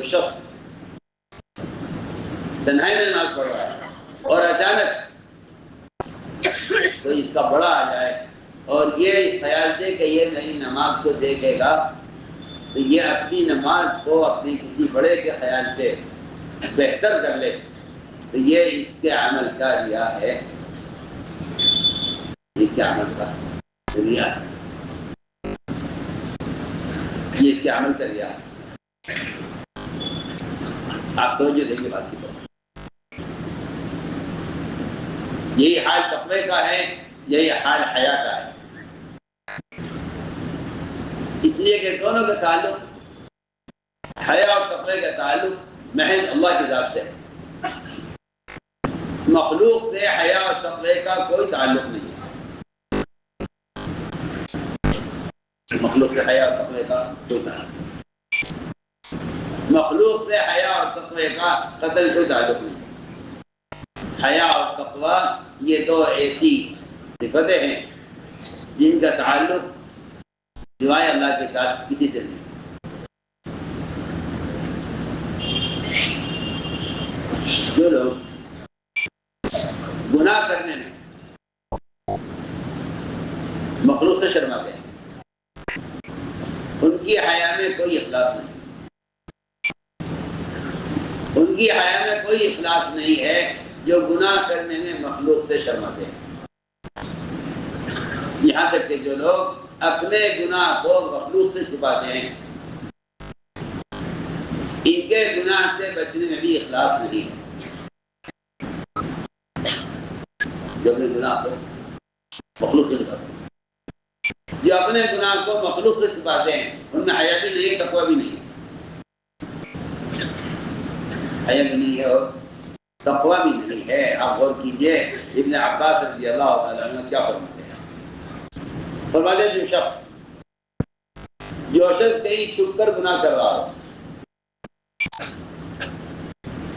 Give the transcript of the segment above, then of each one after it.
کوئی شخص تنہائی میں نماز پڑھ رہا ہے اور اچانک کوئی اس کا بڑا آ جائے اور یہ اس خیال سے کہ یہ میری نماز کو دیکھے گا، تو یہ اپنی نماز کو اپنے کسی بڑے کے خیال سے بہتر کر لے، تو یہ اس کے عمل کا ریا ہے، اس کے عمل کا ریا ہے، یہ اس کے عمل کا ریا ہے۔ آپ توجہ دیں گے بات کی طرف۔ یہی حال تقوی کا ہے، یہی حال حیا کا ہے، اس لیے کہ دونوں کا تعلق، حیا اور تقوی کا تعلق محض اللہ کی ذات سے ہے، مخلوق سے حیا اور تقوی کا کوئی تعلق نہیں ہے، مخلوق سے حیا اور تقوی کا کوئی تعلق نہیں، مخلوق سے حیا اور تقوی کا قتل کوئی تعلق نہیں۔ حیا اور تقوی یہ دو ایسی صفتیں ہیں جن کا تعلق سوائے اللہ کے ساتھ کسی سے نہیں۔ جو لوگ گناہ کرنے میں مخلوق سے شرماتے ہیں، ان کی حیا میں کوئی اخلاص نہیں، ان کی حیا میں کوئی اخلاص نہیں ہے جو گناہ کرنے میں مخلوق سے شرماتے ہیں۔ یہاں تک کہ جو لوگ اپنے گناہ کو مخلوق سے چھپاتے ہیں، ان کے گناہ سے بچنے میں بھی اخلاص نہیں ہے، جو اپنے گناہ کو مخلوق سے چھپاتے ہیں، جو اپنے گناہ کو مخلوق سے چھپاتے ہیں، ان میں حیا بھی نہیں ہے، تقوی بھی نہیں ہے، حیا بھی نہیں ہے اور تقوی بھی نہیں ہے۔ آپ غور کیجئے ابن عباس رضی اللہ تعالیٰ عنہ کیا فرماتے ہیں؟ فرماتے ہیں جو شخص کہیں چھپ کر گناہ کر رہا ہو،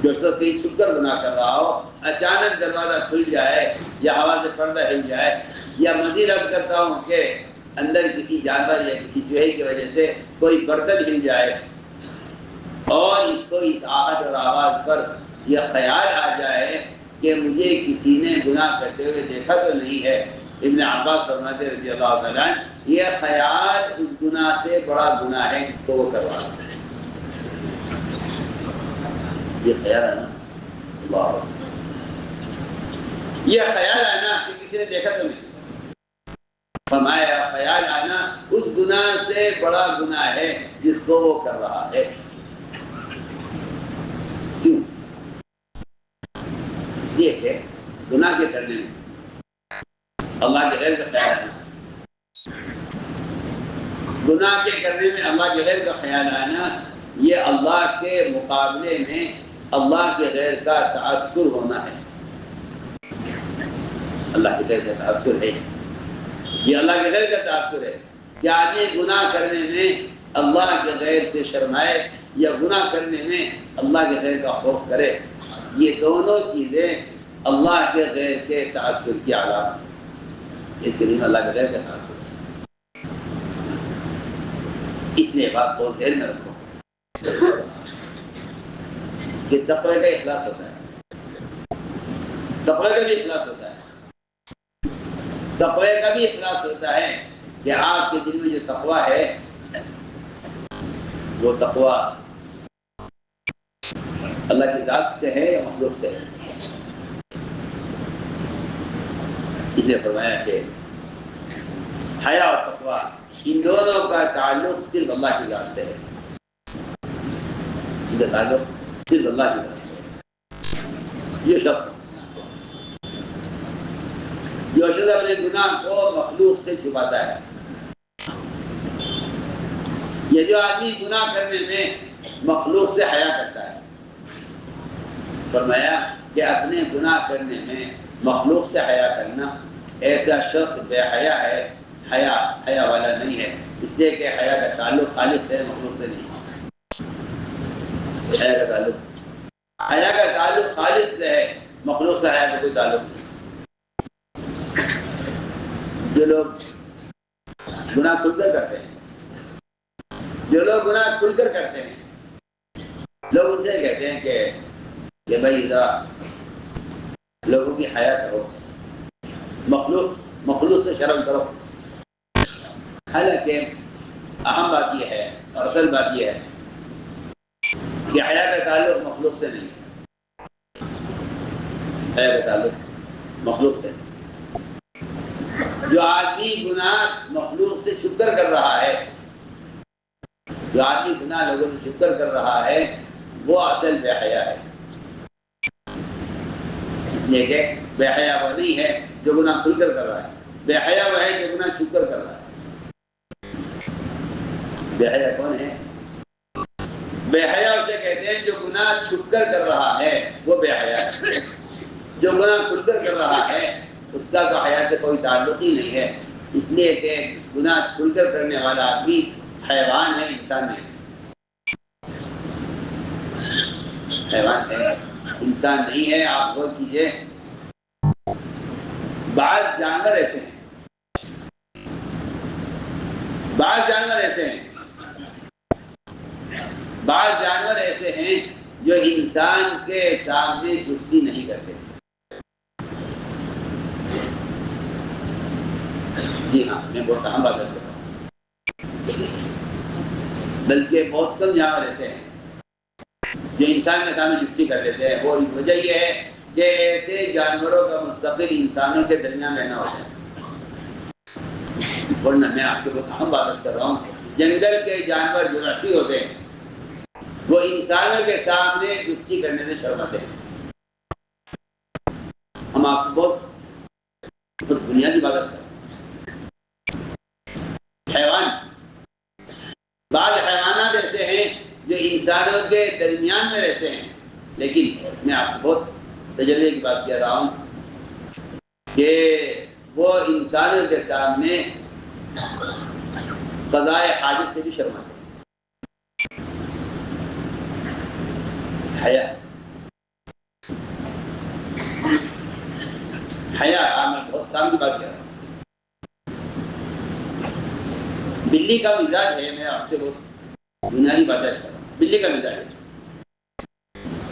جو شخص کہیں چھپ کر گناہ کر رہا ہو، اچانک دروازہ کھل جائے یا ہوا سے پردہ ہل جائے، یا مزید عرض کرتا ہوں کہ اندر کسی جانور یا کسی چوہے کی وجہ سے کوئی برتن ہل جائے اور اس کو اس آہٹ اور آواز پر یہ خیال آ جائے کہ مجھے کسی نے گناہ کرتے ہوئے دیکھا تو نہیں ہے، ابن عباس فرماتے رضی اللہ تعالیٰ عنہ، یہ خیال اس گناہ سے بڑا گناہ ہے جس کو وہ کروا رہا ہے۔ یہ خیال ہے نا، اللہ، یہ خیال آنا کہ کسی نے دیکھا تو نہیں، فرمایا خیال آنا اس گناہ سے بڑا گناہ ہے جس کو وہ کر رہا ہے۔ کیوں؟ یہ کہ گناہ کے کرنے میں اللہ کے غیر کا خیال آنا، گناہ کے کرنے میں اللہ کے غیر کا خیال آنا، یہ اللہ کے مقابلے میں اللہ کے غیر کا تعصب ہونا ہے، اللہ کے غیر کا تعصب ہے، یہ اللہ کے غیر کا تعصب ہے کہ آدمی گناہ کرنے میں اللہ کے غیر سے شرمائے یا گناہ کرنے میں اللہ کے غیر کا خوف کرے، یہ دونوں چیزیں اللہ کے غیر کے تعصب کی علامت، اس کے لیے اللہ کے غیر کا تعصب، اس لیے بات بہت دیر میں رکھو کہ تقوی کا اخلاص ہوتا ہے، تقوی کا بھی اخلاص ہوتا ہے، تقوی کا بھی اخلاص ہوتا ہے کہ آپ کے دل میں جو تقوی ہے وہ تقوی اللہ کی ذات سے ہے یا مخلوق سے ہے۔ اس نے فرمایا کہ حیا اور تقوی ان دونوں کا تعلق صرف اللہ کی ذات سے ہے، ان کا تعلق صرف اللہ کی ذات سے ہے۔ یہ شخص جو اپنے گناہ کو مخلوق سے چھپاتا ہے، یہ جو آدمی گناہ کرنے میں مخلوق سے حیا کرتا ہے، فرمایا کہ اپنے گناہ کرنے میں مخلوق سے حیا کرنا، ایسا شخص بے حیا ہے، حیا والا نہیں ہے، اس لیے کہ حیا کا تعلق خالق سے مخلوق سے نہیں ہے، حیا کا تعلق خالق سے ہے، مخلوق سے حیا کا کوئی تعلق نہیں۔ جو لوگ گناہ کھل کر کرتے ہیں، جو لوگ گناہ کھل کر کرتے ہیں، لوگ ان سے کہتے ہیں کہ بھائی ذرا لوگوں کی حیا کرو، مخلوق سے شرم کرو۔ حالانکہ اہم بات یہ ہے اور اصل بات یہ ہے کہ حیا کا تعلق مخلوق سے نہیں ہے، حیا کا تعلق مخلوق سے نہیں۔ جو آدمی گناہ مخلوق سے شکر کر رہا ہے، جو آدمی گناہ لوگوں سے شکر کر رہا ہے، وہ اصل بے حیا ہے۔ یہ کہ بے حیا وہ نہیں ہے جو گناہ کھل کر کر رہا ہے، بے حیا وہ ہے جو گناہ شکر کر رہا ہے۔ بے حیا کون ہے؟ بے حیا اسے کہتے ہیں جو گناہ چھپ کر کر رہا ہے، وہ بے حیا ہے۔ جو گناہ کھل کر کر رہا ہے اس کا تو حیا سے کوئی تعلق ہی نہیں ہے، اس لیے کہ گناہ کھل کر کرنے والا آدمی حیوان ہے، انسان نہیں۔ حیوان ہے، انسان نہیں ہے۔ آپ وہ چیزیں، بعض جانور ایسے ہیں، بعض جانور ایسے ہیں، بعض جانور ایسے ہیں جو انسان کے سامنے جھکتی نہیں کرتے۔ جی ہاں، میں بہت اہم بات کرتا ہوں، بلکہ بہت کم جانور ایسے ہیں جو انسان کے سامنے جھکتی کر دیتے ہیں۔ وہ وجہ یہ ہے کہ ایسے جانوروں کا مستقل انسانوں کے درمیان رہنا ہوتا ہے۔ ورنہ میں آپ کو بہت اہم بات کر رہا ہوں، جنگل کے جانور جو وحشی ہوتے ہیں وہ انسانوں کے سامنے جھکتی کرنے سے شرماتے ہیں۔ ہم آپ کو بہت بنیادی بات کرتے ہیں۔ حیوان، بعض حیوانات ایسے ہیں جو انسانوں کے درمیان میں رہتے ہیں، لیکن میں آپ کو بہت تجربے کی بات کہہ رہا ہوں کہ وہ انسانوں کے سامنے قضائے حاجت سے بھی شرماتے ہیں۔ حیا، حیا، میں بہت کام کی بات کہہ رہا ہوں۔ بلی کا مزاج ہے، میں آپ سے بہت بنیادی باتیں کر رہا ہوں، بلی کا مزاج ہے۔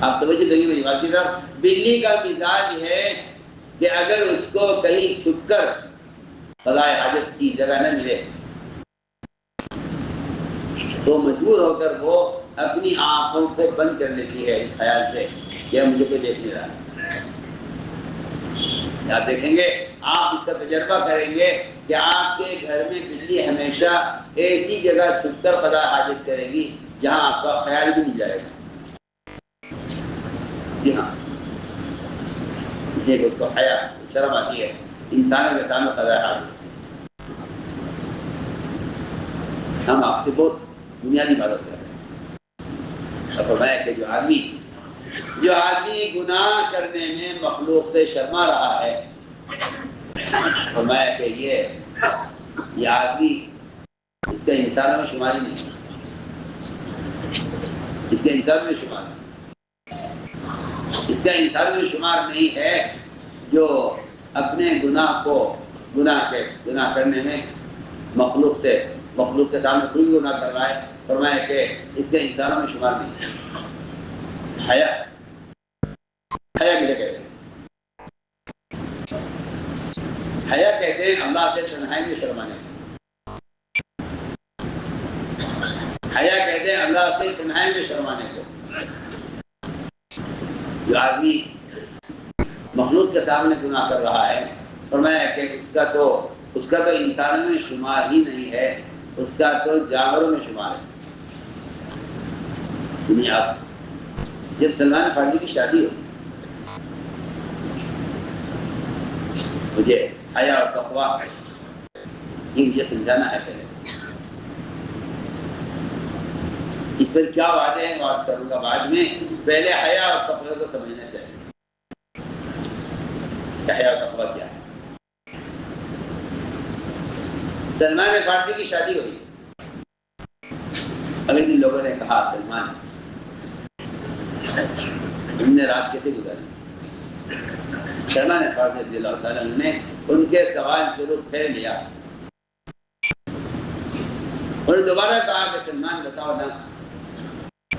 آپ توجہ دیں گے میری بات کی طرف۔ بلی کا مزاج ہے کہ اگر اس کو کہیں چھپ کر قضائے حاجت کی جگہ نہ ملے تو مجبور ہو کر وہ اپنی آنکھوں کو بند کر لیتی ہے اس خیال سے کہ مجھے کوئی دیکھ نہیں رہا۔ آپ دیکھیں گے، آپ اس کا تجربہ کریں گے کہ آپ کے گھر میں بلی ہمیشہ ایسی جگہ چھپ کر قضاء حاجت کرے گی جہاں آپ کا خیال بھی نہیں جائے گا۔ جی ہاں، اس لیے کہ اس کو حیا، شرم آتی ہے انسانوں کے سامنے قضاء حاجت۔ ہم آپ سے بہت بنیادی بات کر رہے ہیں۔ فرمایا کہ جو آدمی گناہ کرنے میں مخلوق سے شرما رہا ہے، فرمایا کہ یہ آدمی اس کے انسانوں میں شمار ہی نہیں، اس کے انسان میں شمار نہیں، اس کا انسان میں شمار نہیں ہے جو اپنے گناہ کرنے میں مخلوق کے سامنے کوئی گناہ کر رہا ہے۔ فرمایا کہ اس کے انسانوں میں شمار نہیں ہے۔ حیا کسے کہتے ہیں؟ حیا کہتے ہیں اللہ سے تنہائی میں شرمانے کو۔ حیا کہتے ہیں اللہ سے تنہائی میں شرمانے کو۔ جو آدمی مخلوق کے سامنے گناہ کر رہا ہے، فرمایا کہ اس کا تو انسانوں میں شمار ہی نہیں ہے، اس کا تو جانوروں میں شمار ہے۔ دنیا جب سلمان فارسی کی شادی ہوئی، مجھے حیا اور تقویٰ یہ مجھے سمجھانا ہے پہلے، اس پر کیا وعدے ہیں بات کروں گا بعد میں، پہلے حیا اور تقویٰ کو سمجھنا چاہیے کہ حیا اور تقویٰ کیا ہے۔ سلمان فارسی کی شادی ہوئی، اگلے دن لوگوں نے کہا سلمان ہم نے رات کیسے گزاری؟ سلمان فارسی رضی اللہ تعالیٰ نے ان کے سوال ضرور پھیر لیا، اور دوبارہ کہا کہ سلمان بتاؤ نا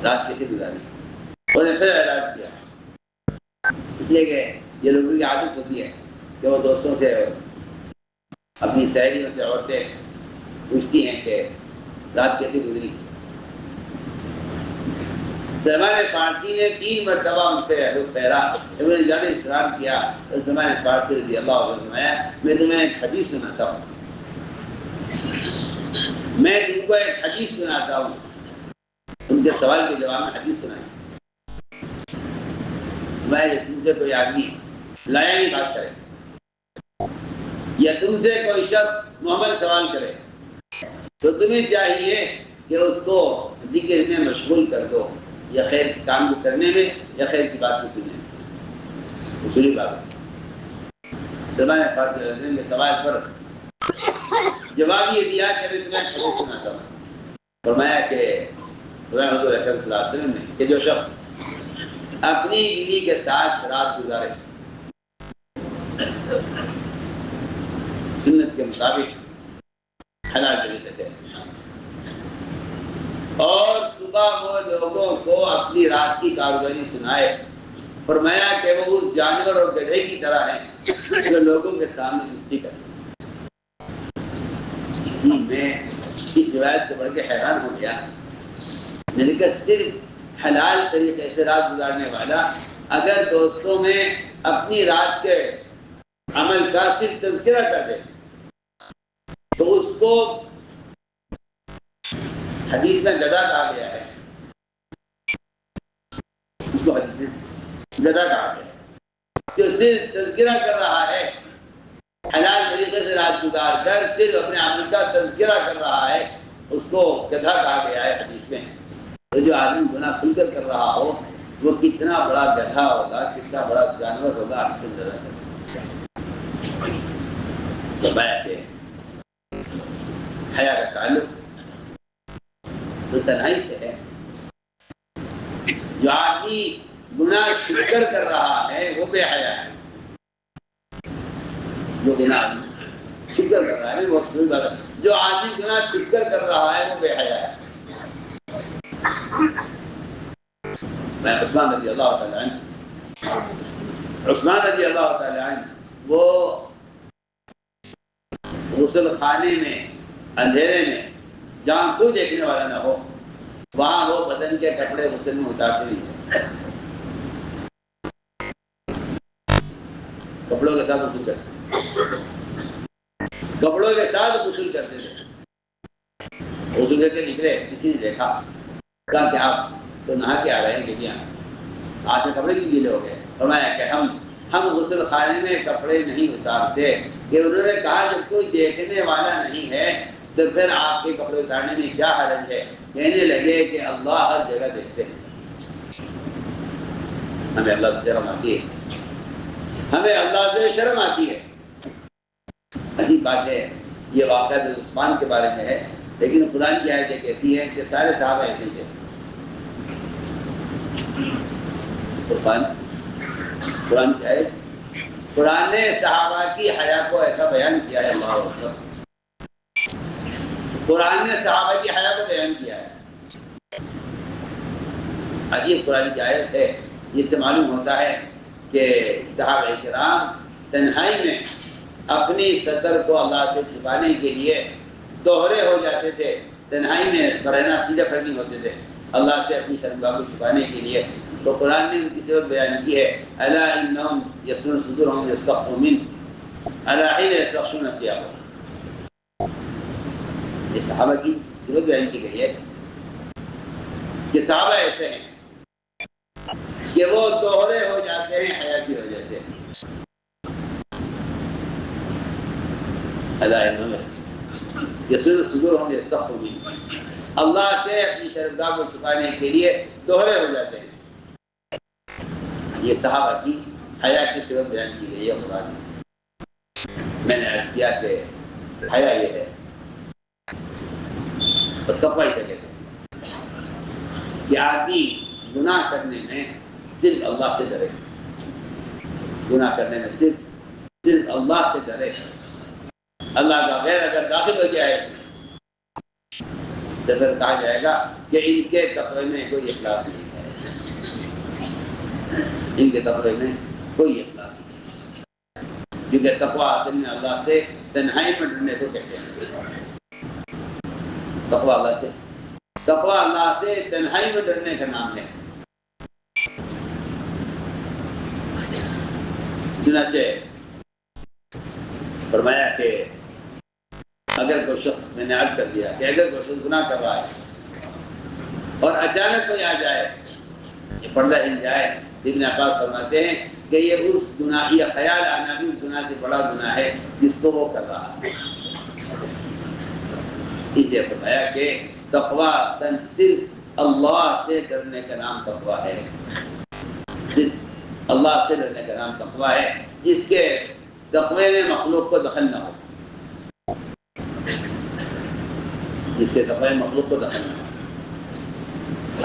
رات کیسے گزاری؟ انہوں نے پھر علاج کیا، اس لیے کہ یہ لوگوں کی عادت ہوتی ہے کہ وہ دوستوں سے اپنی سہیلیوں سے عورتیں پوچھتی ہیں کہ رات کیسی گزری۔ سلمان فارسی نے 3 مرتبہ ان سے رخ پھیرا، جب انہوں نے جانے اسلام کیا تو سلمان فارسی رضی اللہ عنہ نے فرمایا میں تمہیں ایک حدیث سناتا ہوں، میں تم کو ایک حدیث سناتا ہوں، تم کے سوال کے جواب میں حدیث سنائیں۔ میں تم سے کوئی آدمی لایا نہیں بات کرے یا تم سے کوئی شخص محمد سوال کرے تو تمہیں چاہیے کہ اس کو ذکر میں مشغول کر دو، یا خیر کام کو کرنے میں یا خیر کی بات کو سننے میں، اصولی بات ہے۔ سلمان فارسی رضی اللہ کے سوال پر جواب یہ دیا کہ میں تمہیں حدیث سناتا ہوں، فرمایا کہ حضور اکرم صلی اللہ علیہ وسلم نے کہ جو شخص اپنی بیوی کے ساتھ رات گزارے سنت کے مطابق حلال طریقے سے، اور صبح وہ لوگوں کو اپنی رات کی کارگزاری سنائے، فرمایا کہ وہ اس جانور اور گدھے کی طرح ہیں جو لوگوں کے سامنے مستی کرتے۔ میں اس روایت کو پڑھ کے حیران ہو گیا، میں نے کہا صرف حلال طریقے سے رات گزارنے والا اگر دوستوں میں اپنی رات کے عمل کا صرف تذکرہ کر دے تو اس کو حدیث میں گدھا کہا گیا ہے، اس کو حدیث میں گدھا کہا گیا ہے، جو صرف تذکرہ کر رہا ہے حلال طریقے سے رات گزار کر صرف اپنے عمل کا تذکرہ کر رہا ہے، اس کو گدھا کہا گیا ہے حدیث میں۔ تو جو آدمی گناہ کھل کر رہا ہو وہ کتنا بڑا گدھا ہوگا، کتنا بڑا جانور ہوگا، آپ سے ذرا کہ حیا کا تعلق تو تنہائی سے ہے۔ جو آدمی گناہ چھپ کر رہا ہے وہ بے حیا ہے، جو گناہ چھپ کر رہا ہے وہ جو آدمی گناہ چھپ کر رہا ہے وہ بے حیا ہے۔ میں عثمان رضی اللہ تعالی عنہ وہ غسل خانے میں اندھیرے میں جہاں کوئی دیکھنے والا نہ ہو وہاں وہ بدن کے کپڑے غسل میں اتارتے نہیں تھے، کپڑوں کے ساتھ غسل کرتے، کپڑوں کے ساتھ غسل کرتے تھے۔ غسل کر کے نکلے، کسی نے دیکھا، کہا کہ آپ تو نہا کے آ رہے ہیں کہ آج میں کپڑے کیوں گیلے ہو گئے؟ فرمایا کہ ہم غسل خانے میں کپڑے نہیں اتارتے، کہ انہوں نے کہا جب کوئی دیکھنے والا نہیں ہے تو پھر آپ کے کپڑے اتارنے میں کیا حرج ہے؟ کہنے لگے کہ اللہ ہر جگہ دیکھتے ہیں، ہمیں اللہ سے شرم آتی ہے، ہمیں اللہ سے شرم آتی ہے۔ عجیب بات ہے، یہ واقعہ عثمان کے بارے میں ہے، لیکن قرآن کی آیت کہتی ہے کہ سارے صحابہ ایسے تھے۔ قرآن کی آیت، قرآن نے صحابہ کی حیا کو ایسا بیان کیا ہے، اللہ اکبر، قرآن نے صحابہ کی حیا کو بیان کیا ہے۔ عجیب قرآن کی آیت ہے، جس سے معلوم ہوتا ہے کہ صحابہ کرام تنہائی میں اپنی سطر کو اللہ سے چھپانے کے لیے دوہرے ہو جاتے تھے، تنہائی میں رہنا سیدھے پھڑ ہوتے تھے اللہ سے اپنی شرمگاہ کو چھپانے کے لیے۔ تو قرآن نے ان کی صفت بیان کی ہے، الا انہم یسرون صدورہم یستخفون منہ الا حین یستغشون ثیابہم۔ یہ صحابہ کی صفت بیان کی گئی ہے کہ صحابہ ایسے ہیں کہ وہ دوہرے ہو جاتے ہیں حیا کی وجہ سے۔ الا انہم یسرون صدورہم یستخفون منہ، اللہ سے اپنی شرمگاہ کو چھپانے کے لیے دوہرے ہو جاتے ہیں۔ یہ صحابہ کی حیا کی صفت بیان کی گئی ہے قرآن میں۔ میں نے عرض کیا کہ حیا یہ ہے اور تقویٰ اسے کہتے ہیں کہ آدمی گناہ کرنے میں صرف اللہ سے ڈرے، گناہ کرنے میں صرف اللہ سے ڈرے۔ اللہ کا غیر اگر داخل ہو جائے تو پھر کہا جائے گا کہ ان کے تقوی میں کوئی اخلاص نہیں ہے۔ ان کے تقوی میں کوئی اخلاق نہیں، کیونکہ تقوی اصل میں اللہ سے تنہائی میں ڈرنے کو کہتے ہیں۔ تقوی اللہ سے تنہائی میں ڈرنے کا نام ہے۔ چنانچہ فرمایا کہ اگر کوئی شخص، میں نے عرض کر دیا کہ اگر کوئی شخص گناہ کر رہا ہے اور اچانک کوئی آ جائے، یہ پردہ ہل جائے، ابن عباس فرماتے ہیں کہ یہ اس گناہ، یہ خیال آنا بھی اس گناہ سے بڑا گناہ ہے جس کو وہ کر رہا ہے۔ اس لیے فرمایا کہ تقوی صرف اللہ سے ڈرنے کا نام تقوی ہے، صرف اللہ سے ڈرنے کا نام تقوی ہے، جس کے تقوی میں مخلوق کو دخل نہ ہو، جس کے تقوی میں مخلوق کو دخل نہ ہو۔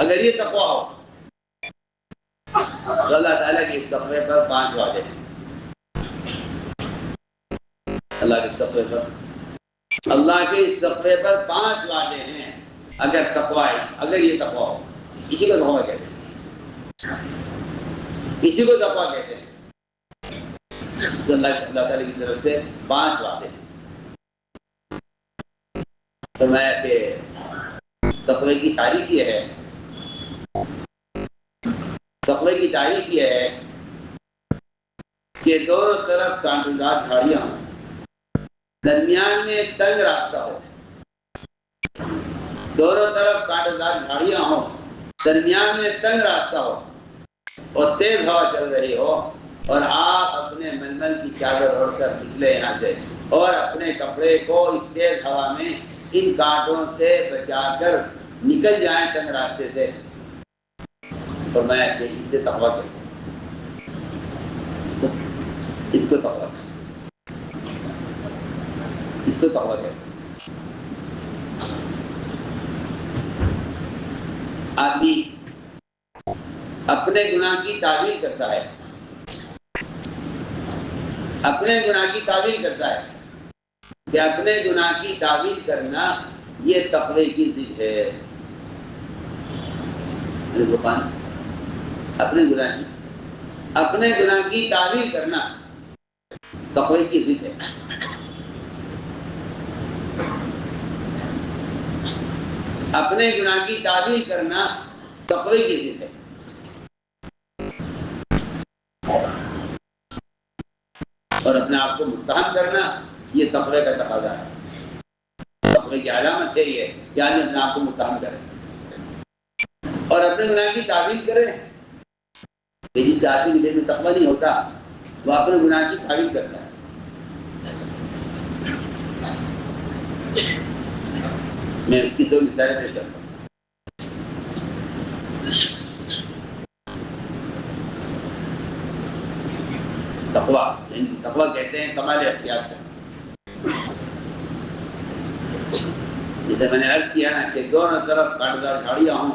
اگر یہ تقوی ہو تو اللہ تعالیٰ کے اس تقوی پر 5 وعدے ہیں۔ اللہ کے اس تقوی پر 5 وعدے ہیں۔ اگر تقوی ہے، اگر یہ تقوی ہو، اسی کو تقوی کہتے ہیں، اسی کو تقوی کہتے ہیں۔ تو اللہ تعالیٰ کی طرف سے 5 وعدے ہیں۔ فرمایا کہ تقوی کی تعریف یہ ہے، تقوی کی تعریف یہ ہے کہ دونوں طرف کانٹے دار جھاڑیاں ہوں، درمیان میں تنگ راستہ ہو، دونوں طرف کانٹے دار جھاڑیاں ہوں، درمیان میں تنگ راستہ ہو، اور تیز ہوا چل رہی ہو، اور آپ اپنے ململ کی چادر اوڑھ کر نکلے یہاں سے، اور اپنے کپڑے کو اس تیز ہوا میں ان کانٹوں سے بچا کر نکل جائیں تنگ راستے سے۔ فرمایا کہ اس سے تقوی کریں، اس کو تقوی کریں، اس کو تقوی کریں۔ آدمی اپنے گناہ کی تعویل کرتا ہے، اپنے گناہ کی تعویل کرتا ہے کہ اپنے گناہ کی تعویل کرنا یہ تقوی کی ضد ہے۔ اپنے گناہ کی تعویل کرنا تقوی کی ضد ہے۔ اپنے گناہ کی تعویل کرنا تقوی کی ضد ہے۔ اور اپنے آپ کو متهم کرنا یہ تقوی کا تقاضا ہے۔ تقوی کی علامت ہے یہ کہ آدمی اپنے آپ کو متهم کرے اور اپنے گناہ کی تعویل کرے۔ کہ جس آدمی کے دل میں تقوی نہیں ہوتا وہ اپنے گناہ کی تعویل کرتا ہے۔ میں اس کی 2 مثالیں پیش کرتا ہوں۔ تقوی کہتے ہیں کمال احتیاط کا۔ جیسے میں نے عرض کیا نا کہ دونوں طرف کانٹےدار جھاڑیاں ہوں،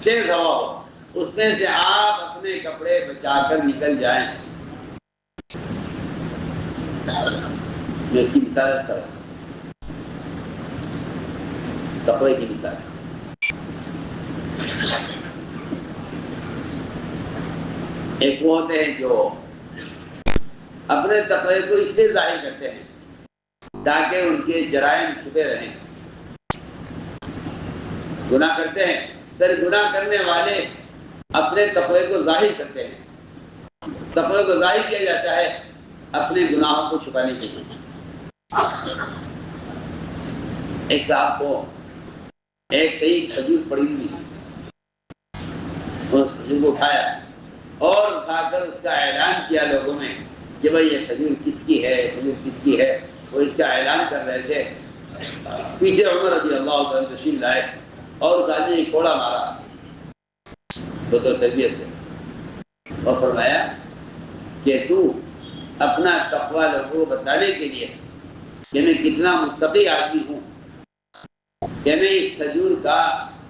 تیز ہوا ہو، اس میں سے آپ اپنے کپڑے بچا کر نکل جائیں۔ میں اس کی مثال ہے تقوی کی مثال ہے۔ ایک وہ ہوتے ہیں جو اپنے تقوی کو اس لیے ظاہر کرتے ہیں تاکہ ان کے جرائم چھپے رہیں۔ گناہ کرتے ہیں، پھر گناہ کرنے والے اپنے تقوی کو ظاہر کرتے ہیں۔ تقوی کو ظاہر کیا جاتا ہے اپنے گناہوں کو چھپانے کے لیے۔ ایک صاحب کو ایک کئی کھجور پڑی ہوئی، اس کھجور کو اٹھایا اور اٹھا کر اس کا اعلان کیا لوگوں میں کہ بھائی یہ کھجور کس کی ہے، کھجور کس کی ہے۔ وہ اس کا اعلان کر رہے تھے، پیچھے عمر رضی اللہ عنہ تشریف لائے اور اس آدمی نے کوڑا مارا بطور تربیت سے، اور فرمایا کہ تو اپنا تقوی لوگوں کو بتانے کے لیے کہ میں کتنا متقی آدمی ہوں کہ میں اس کھجور کا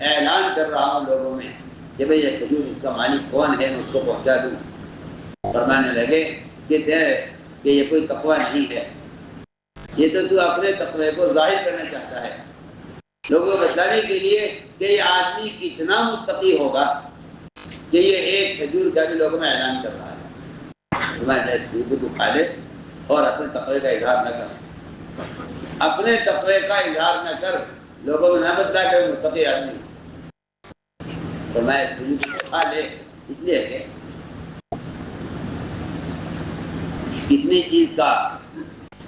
اعلان کر رہا ہوں لوگوں میں کہ بھئی یہ کھجور اس کا مالک کون ہے، میں اس کو پہنچا دوں۔ فرمانے لگے کہ یہ کوئی تقوی نہیں ہے، یہ تو اپنے تقوی کو ظاہر کرنا چاہتا ہے، لوگوں کو بتانے کے لیے کہ یہ آدمی کتنا متقی ہوگا کہ یہ ایک کھجور کا بھی لوگوں میں اعلان کر رہا ہے، تمہارے سیب کو کھا لے اور اپنے تقوی کا اظہار نہ کر، اپنے تقوی کا اظہار نہ کر، لوگوں میں نہ بتلا کہ متقی آدمی، تو میں سیب کو کھا لے، اس لیے کہ کتنی چیز کا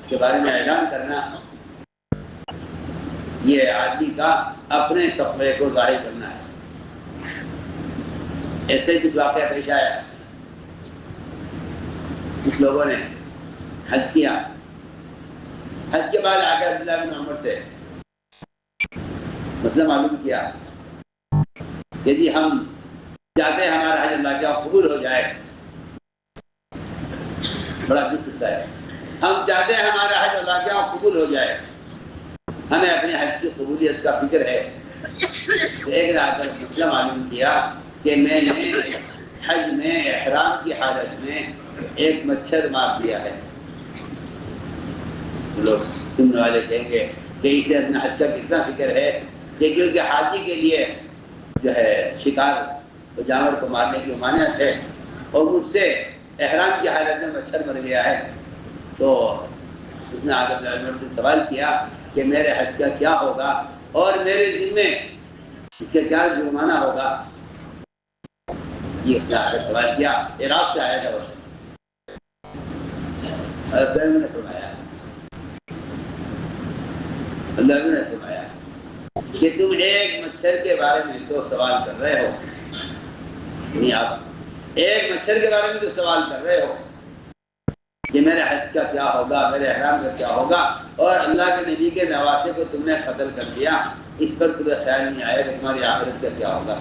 کے بارے میں اعلان کرنا، یہ آدمی کا اپنے تقوی کو ظاہر کرنا ہے۔ ایسے کچھ واقعہ پیش آیا، کچھ لوگوں نے حج کیا، حج کے بعد آ کر عبداللہ بن عمر سے مسئلہ معلوم کیا کہ جی ہم چاہتے ہیں ہمارا حج اللہ کا قبول ہو جائے، بڑا دکھ قصہ ہے، ہم چاہتے ہیں ہمارا حج اللہ کا قبول ہو جائے، ہمیں اپنے حج کی قبولیت کا فکر ہے۔ ایک نے آ کر مسئلہ معلوم کیا کہ میں نے حج میں احرام کی حالت میں ایک مچھر مار دیا ہے۔ لوگ سننے والے کہیں گے کہ اسے اپنے حج کا کتنا فکر ہے، کہ کیونکہ حاجی کے لیے جو ہے شکار جانور کو مارنے کی ممانعت ہے، اور مجھ سے احرام کی حالت میں مچھر مر گیا ہے، تو اس نے آگے ڈرائیور سے سوال کیا کہ میرے حج کا کیا ہوگا اور میرے ذمے اس کا کیا جرمانہ ہوگا۔ یہ سوال کیا، عراق سے آیا تھا وہ، اللہ نے فرمایا کہ تم ایک مچھر کے بارے میں تو سوال کر رہے ہو، نہیں آپ ایک مچھر کے بارے میں تو سوال کر رہے ہو کہ میرے حج کا کیا ہوگا، میرے احرام کا کیا ہوگا، اور اللہ کے نبی کے نواسے کو تم نے قتل کر دیا، اس پر تمہیں خیال نہیں آیا کہ تمہاری آخرت کا کیا ہوگا۔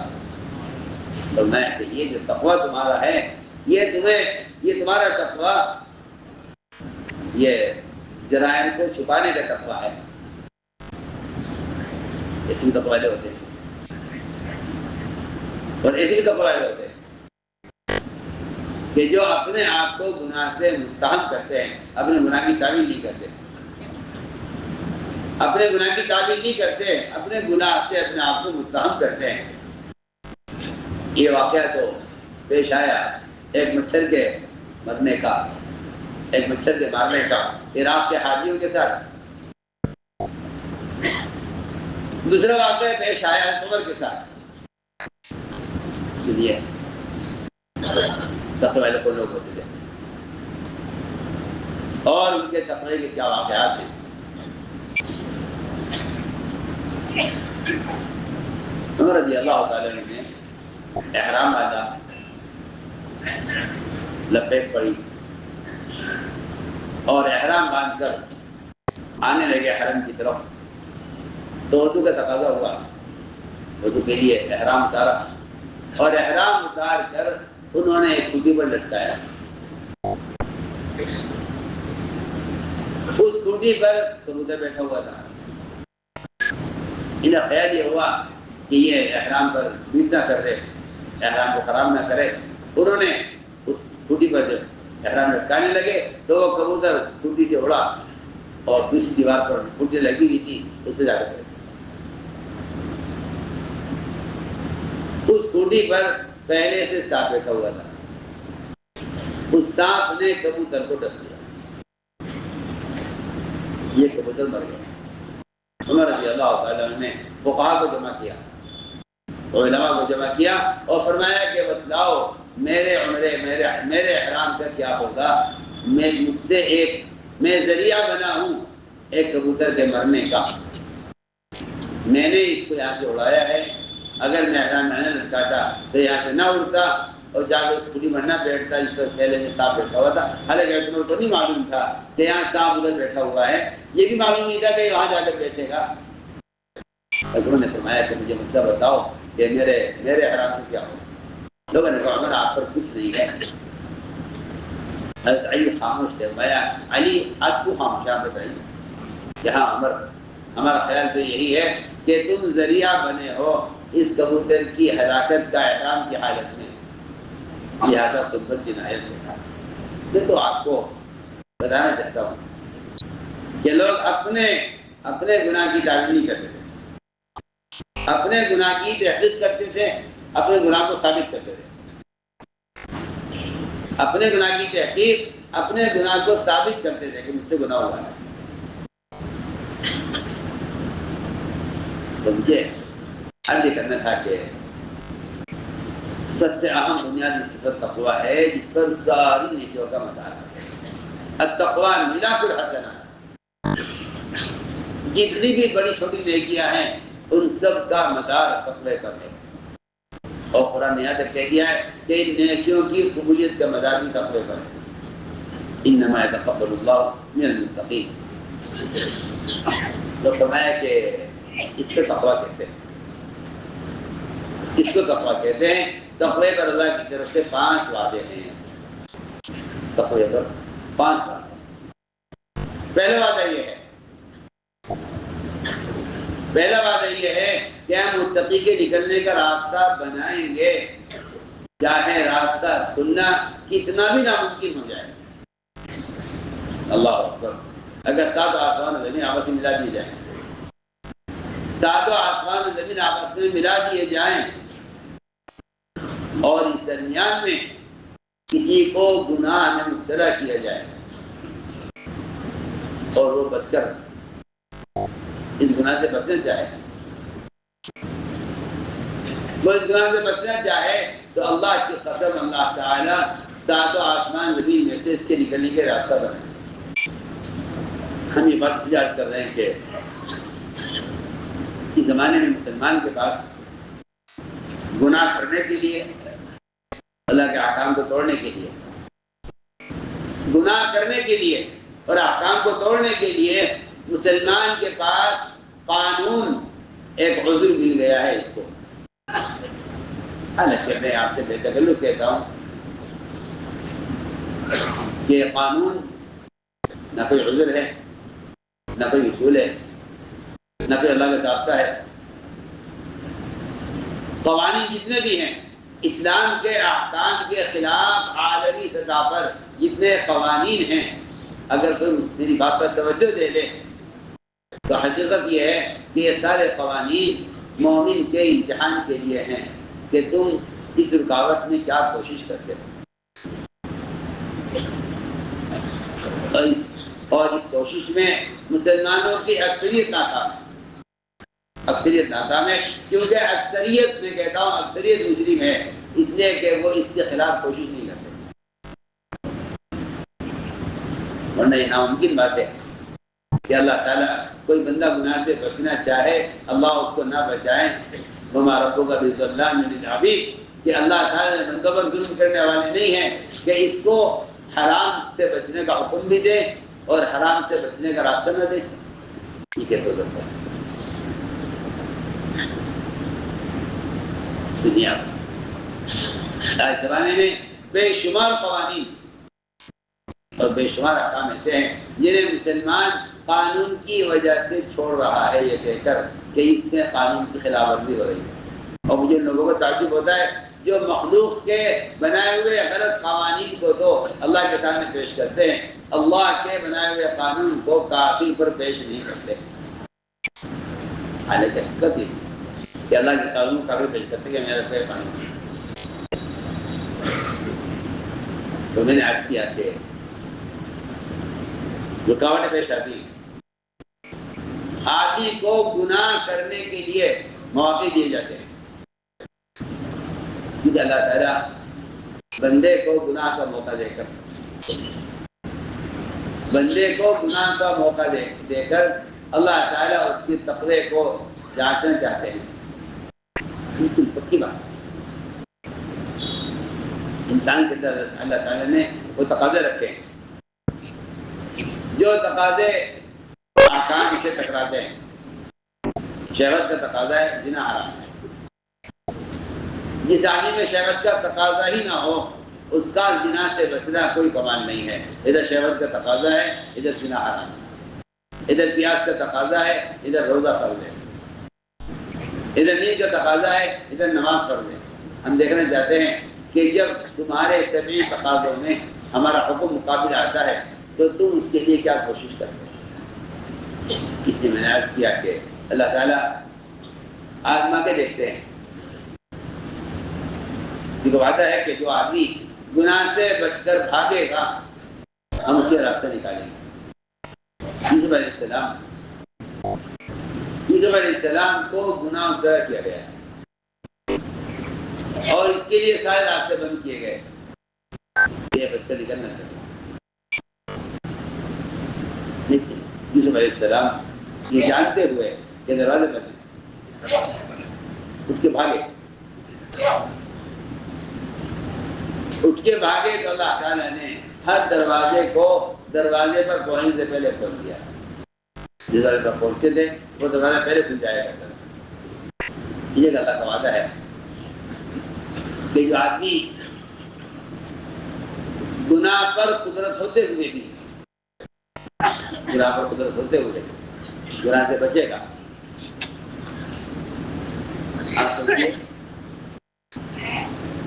تو میں کہ یہ جو تقویٰ تمہارا ہے، یہ تمہارا تقویٰ یہ جرائم کو چھپانے کا تقویٰ ہے، ایسے تقویٰ والے ہوتے ہیں، اور ایسے تقویٰ والے ہوتے ہیں کہ جو اپنے آپ کو گناہ سے متہم کرتے ہیں، اپنے گناہ کی تعمیل نہیں کرتے، اپنے گناہ کی تعمیل نہیں کرتے، اپنے گناہ سے اپنے آپ کو متہم کرتے ہیں۔ یہ واقعہ تو پیش آیا ایک مچھر کے مرنے کا، ایک مچھر کے مارنے کا عراق کے حاجیوں کے ساتھ۔ دوسرا واقعہ پیش آیا عمر کے ساتھ۔ اس لیے تقوی والے کو لوگ ہوتے تھے، اور ان کے تقوی کے کیا واقعات ہیں۔ عمر رضی اللہ تعالیٰ نے احرام باندھا، لبیک پڑی، اور احرام باندھ کر آنے لگے حرم کی طرف، تو وضو کا تقاضا ہوا، وضو کے لیے احرام اتارا، اور احرام اتار کر انہوں نے ایک کھٹی پر لٹکایا، اس کھٹی پر کبوتر بیٹھا ہوا تھا۔ انہیں خیال یہ ہوا کہ یہ احرام پر بیٹ نہ کر دے، احرام کو خراب نہ کرے، انہوں نے اس کھٹی پر جب احرام لٹکانے لگے تو وہ کبوتر کھٹی سے اڑا اور دوسری دیوار پر کھٹی لگی ہوئی تھی، اس سے جا کر اس کھٹی پر پہلے سے سانپ بیٹھا ہوا تھا، اس سانپ نے کبوتر کو ڈس دیا، یہ کبوتر مر گیا۔ عمر رضی اللہ تعالیٰ نے فقہاء کو جمع کیا، علماء کو جمع کیا، اور فرمایا کہ بتلاؤ میرے احرام کا کیا ہوگا، میں ذریعہ بنا ہوں ایک کبوتر کے مرنے کا، میں نے اس کو یہاں سے اڑایا ہے، اگر میں احرام نہ لٹکاتا تو یہاں سے نہ اڑتا اور جا کے کھلی مرنا بیٹھتا جس پر پہلے سے سانپ بیٹھا ہوا تھا۔ حالانکہ تمہیں تو نہیں معلوم تھا کہ یہاں سانپ ادھر بیٹھا ہوا ہے، یہ بھی معلوم نہیں تھا کہ وہاں جا کر بیٹھے گا۔ حضرت نے فرمایا کہ مجھے مسئلہ بتاؤ کہ میرے احرام سے کیا ہو۔ لوگوں نے کہا عمر آپ پر کچھ نہیں ہے۔ حضرت علی خاموش تھے، فرمایا علی آپ کو خاموش آپ بتائیے کہ ہاں عمر ہمارا خیال تو یہی ہے کہ تم ذریعہ بنے ہو اس کبوتر کی ہلاکت کا احرام کی حالت میں، لہٰذا سنت جنایت سے میں تو آپ کو بتانا چاہتا ہوں کہ لوگ اپنے گناہ کی تعمیل نہیں کرتے تھے، اپنے گناہ کی تحقیق کرتے تھے، اپنے گناہ کو ثابت کرتے تھے، اپنے گناہ کی تحقیق، اپنے گناہ کو ثابت کرتے تھے کہ مجھ سے گناہ ہوا ہے. تو مجھے عرض کرنا تھا کہ سب سے اہم بنیادی صفت تقویٰ ہے، جس پر ساری نیکیوں کا مدار ہے. التقویٰ ملاک الحسنات، جتنی بھی بڑی چھوٹی نیکیاں ہیں ان سب کا مدار تقوی پر ہے. اور قرآن نے یہاں تک کہہ دیا ہے کہ ان نیکیوں کی قبولیت کا مدار بھی تقوی پر ہے. انما یتقبل اللہ من المتقین. تو فرمایا کہ اس کو تقویٰ کہتے ہیں. اس کو تقویٰ کہتے ہیں. تقوی پر اللہ کی طرف سے 5 وعدے ہیں. تقوی پر 5 وعدے. پہلا وعدہ یہ ہے، پہلا وعدہ یہ ہے کہ ہم متقی کے نکلنے کا راستہ بنائیں گے، چاہے راستہ کھلنا کتنا بھی ناممکن ہو جائے. اللہ اکبر. اگر 7 آسمان و زمین آپس میں ملا دیے جائیں، 7 آسمان و زمین آپس میں ملا دیے جائیں اور اس درمیان میں کسی کو گناہ میں مبتلا کیا جائے اور وہ بچ کر اس گناہ سے بچنا چاہے، وہ اس گناہ سے بچنا چاہے تو اللہ کی قسم اللہ تعالیٰ 7 آسمان زمین میں سے اس کے نکلنے کے راستہ بنائے. ہم یہ بات یاد کر رہے ہیں کہ اس زمانے میں مسلمان کے پاس گناہ کرنے کے لیے، اللہ کے احکام کو توڑنے کے لیے، گناہ کرنے کے لیے اور احکام کو توڑنے کے لیے مسلمان کے پاس قانون ایک عذر مل گیا ہے. اس کو حالانکہ میں آپ سے بے تکلف کہتا ہوں کہ قانون نہ کوئی عذر ہے، نہ کوئی اصول ہے، نہ کوئی اللہ کا ضابطہ ہے. قوانین جتنے بھی ہیں اسلام کے احکام کے خلاف عالمی سطح پر جتنے قوانین ہیں، اگر کوئی میری بات پر توجہ دے لے تو حقیقت یہ ہے کہ یہ سارے قوانین مومن کے امتحان کے لیے ہیں کہ تم اس رکاوٹ میں کیا کوشش کرتے ہو. اور اس کوشش میں مسلمانوں کی اکثریت ناکام ہے. اکثریت ناکام ہے کیونکہ اکثریت میں کہتا ہوں اکثریت مجرم ہے، اس لیے کہ وہ اس کے خلاف کوشش نہیں کرتے. ورنہ یہ ناممکن بات ہے کہ اللہ تعالیٰ کوئی بندہ گناہ سے بچنا چاہے، اللہ اس کو نہ بچائے. وما ربک بظلام للعبید، کہ اللہ تعالیٰ بندوں پر ظلم کرنے والے نہیں ہیں کہ اس کو حرام سے بچنے کا حکم بھی دے اور حرام سے بچنے کا راستہ نہ دے. یہ کیسے ہو سکتا ہے؟ دنیا آج زمانے میں بے شمار قوانین اور بے شمار احکام ایسے ہیں جنہیں مسلمان قانون کی وجہ سے چھوڑ رہا ہے یہ کہہ کر کہ اس میں قانون کی خلاف ورزی ہو رہی ہے. اور مجھے لوگوں کو تعجب ہوتا ہے جو مخلوق کے بنائے ہوئے غلط قوانین کو تو اللہ کے سامنے پیش کرتے ہیں، اللہ کے بنائے ہوئے قانون کو کافر پر پیش نہیں کرتے. حالانکہ حقیقت یہ کہ اللہ کے قانون کافر پیش کرتے کہ میرا کوئی قانون نہیں. تو میں نے عرض کیا کہ رکاوٹیں پیش آتی ہیں. آدمی کو گناہ کرنے کے لیے مواقع دیے جاتے ہیں. کیونکہ اللہ تعالیٰ بندے کو گناہ کا موقع دے کر دے کر اللہ تعالیٰ اس کی تقوی کو جانچنا چاہتے ہیں. بالکل پکی بات. انسان کے اندر اللہ تعالیٰ نے وہ تقاضے رکھے ہیں، جو تقاضے احکام سے ٹکراتے ہیں. شہوت کا تقاضا ہے زنا حرام ہے. جس آدمی میں شہوت کا تقاضا ہی نہ ہو اس کا زنا سے بچنا کوئی کمال نہیں ہے. ادھر شہوت کا تقاضا ہے، ادھر زنا حرام ہے. ادھر پیاس کا تقاضا ہے، ادھر روزہ فرض ہے. ادھر نیند کا تقاضا ہے، ادھر نماز فرض ہے. ہم دیکھنا چاہتے ہیں کہ جب تمہارے طبعی تقاضوں میں ہمارا حکم مقابل آتا ہے تو تم اس کے لیے کیا کوشش کرتے ہیں. اس لیے میں نے عرض کیا کہ اللہ تعالیٰ آزما کے دیکھتے ہیں. کیونکہ وعدہ ہے کہ جو آدمی گناہ سے بچ کر بھاگے گا ہم اسے راستہ نکالیں گے۔ یوسف علیہ السلام کو گناہ ضائع کیا گیا اور اس کے لیے سارے راستے بند کیے گئے، یہ بچ کر نکل نہ سکے۔ لیکن یوسف علیہ السلام یہ جانتے ہوئے کہ دروازے بند اٹھ کے بھاگے تو اللہ تعالیٰ نے ہر دروازے کو دروازے پر پہنچنے سے پہلے کھول دیا۔ جس دروازے پر پہنچتے تھے وہ دروازہ پہلے کھل جایا کرتا تھا۔ یہ اللہ کا وعدہ ہے کہ جو آدمی گناہ پر قدرت ہوتے ہوئے بھی گناہ سے بچے گا، آپ سمجھیے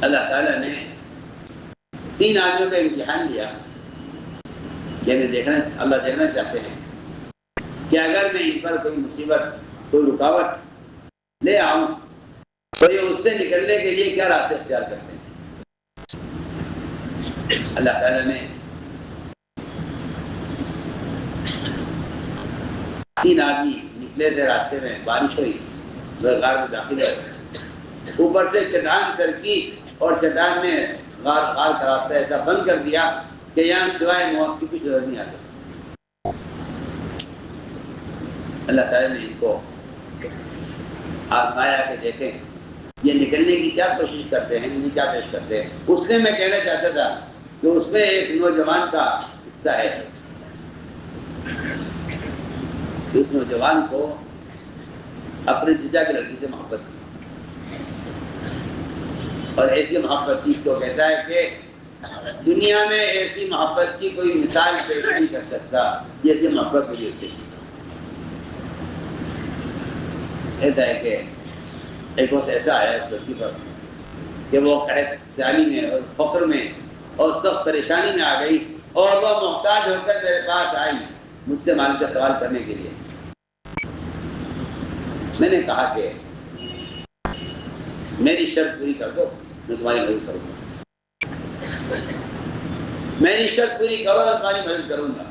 اللہ تعالیٰ نے 3 آدمیوں کا امتحان لیا، یعنی اللہ دیکھنا چاہتے ہیں کہ اگر میں ان پر کوئی مصیبت کوئی رکاوٹ لے آؤں تو یہ اس سے نکلنے کے لیے کیا راستے اختیار کرتے ہیں۔ اللہ تعالیٰ نے 3 آدمی نکلے تھے راستے میں، بارش ہوئی، غار میں داخل ہوئے، اوپر سے چٹان سرکی اور چٹان نے غار کا راستہ ایسا بند کر دیا کہ یہاں سوائے موت کی کچھ نظر نہیں آتا۔ اللہ تعالیٰ نے ان کو آزمایا کہ دیکھیں یہ نکلنے کی کیا کوشش کرتے ہیں، انہیں کیا پیش کرتے ہیں۔ اس نے میں کہنا چاہتا تھا کہ اس میں ایک نوجوان کا حصہ ہے، اس نوجوان کو اپنے چچا کی لڑکی سے محبت کی، اور ایسی محبت کی تو کہتا ہے کہ دنیا میں ایسی محبت کی کوئی مثال پیش نہیں کر سکتا جیسی محبت مجھے اس سے کی۔ کہتا ہے کہ ایک وقت ایسا آیا اس لڑکی پر کہ وہ قحط سیالی میں اور فقر میں اور سخت پریشانی میں آ گئی، اور وہ محتاج ہو کر میرے پاس آئی مجھ سے مال کا سوال کرنے کے لیے۔ میں نے کہا کہ میری شرط پوری کر دو میں تمہاری مدد کروں گا، میری شرط پوری کرو میں تمہاری مدد کروں گا۔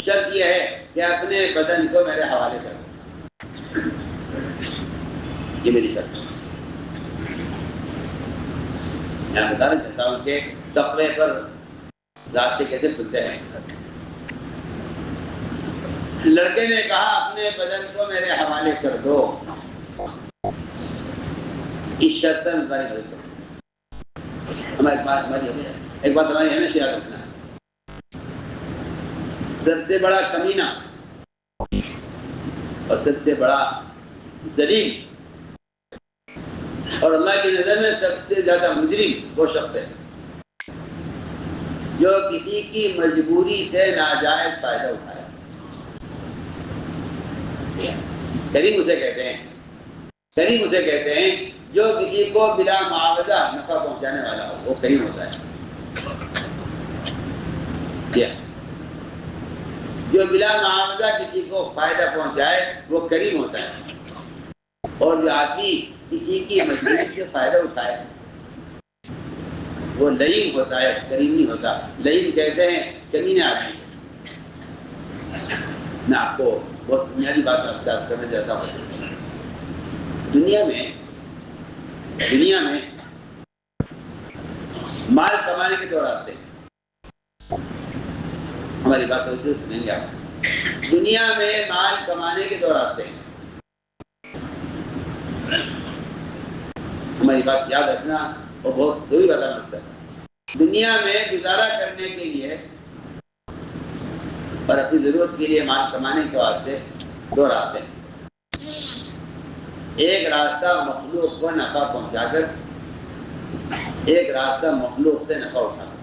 شرط یہ ہے کہ اپنے بدن کو میرے حوالے کر دو، یہ میری شرط ہے۔ میں بتانا چاہتا ہوں کہ تقوی پر راستے کیسے کھلتے ہیں۔ لڑکے نے کہا اپنے بدن کو میرے حوالے کر دو، اس شرط پر ہماری مدد کرو۔ ایک بات ہماری ہمیشہ یاد رکھنا ہے، سب سے بڑا کمینہ اور سب سے بڑا ظلیم اور اللہ کی نظر میں سب سے زیادہ مجرم وہ شخص ہے جو کسی کی مجبوری سے ناجائز فائدہ اٹھایا۔ کریم اسے کہتے ہیں جو کسی کو بلا معاوضہ نفع پہنچانے والا ہو، وہ کریم ہوتا ہے۔ جو بلا معاوضہ کسی کو فائدہ پہنچائے وہ کریم ہوتا ہے، اور جو آدمی کسی کی مجبوری سے فائدہ اٹھائے وہ لئیم ہوتا ہے، کریم نہیں ہوتا۔ لئیم کہتے ہیں کمینے آدمی۔ میں آپ کو بہت بنیادی بات ارشاد کرنا چاہتا ہوں۔ دنیا میں مال کمانے کے 2 راستے ہیں۔ ہماری بات توجہ سے سنیں گے آپ۔ دنیا میں مال کمانے کے 2 راستے ہیں۔ ہماری بات یاد رکھنا اور بہت ضروری بتانا پڑتا ہے۔ دنیا میں گزارا کرنے کے لیے اور اپنی ضرورت کے لیے مال کمانے کے واسطے 2 راستے ہیں۔ ایک راستہ مخلوق کو نفع پہنچا کر، ایک راستہ مخلوق سے نفع اٹھا کر۔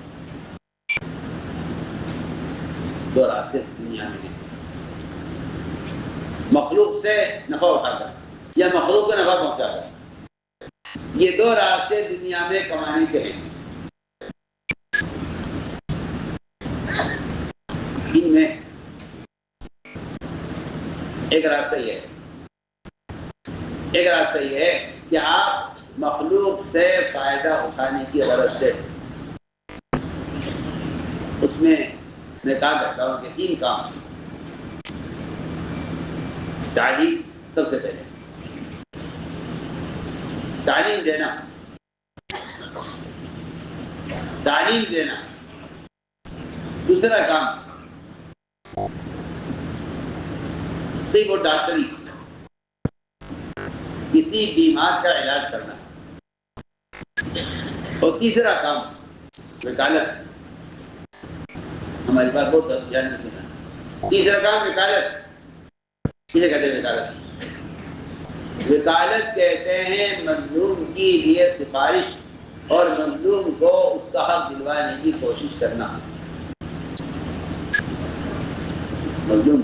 2 راستے دنیا میں ہیں، مخلوق سے نفع اٹھا کر یا مخلوق کو نفع پہنچا کر۔ یہ 2 راستے دنیا میں کمانے کے ہیں۔ ان میں ایک راستہ یہ ہے کہ آپ مخلوق سے فائدہ اٹھانے کی غرض سے اس میں کہا کرتا ہوں کہ 3 کام. تعلیم سب سے پہلے، تعلیم دینا، تعلیم دینا. دوسرا کام صرف وہ ڈاکٹری، کسی بیمار کا علاج کرنا. اور تیسرا کام وکالت. ہمارے پاس بہت دھیان نہیں سنا. تیسرا کام وکالت. کسے کہتے ہیں وکالت؟ وکالت کہتے ہیں مظلوم کی لیے سفارش اور مظلوم کو اس کا حق دلوانے کی کوشش کرنا. مظلوم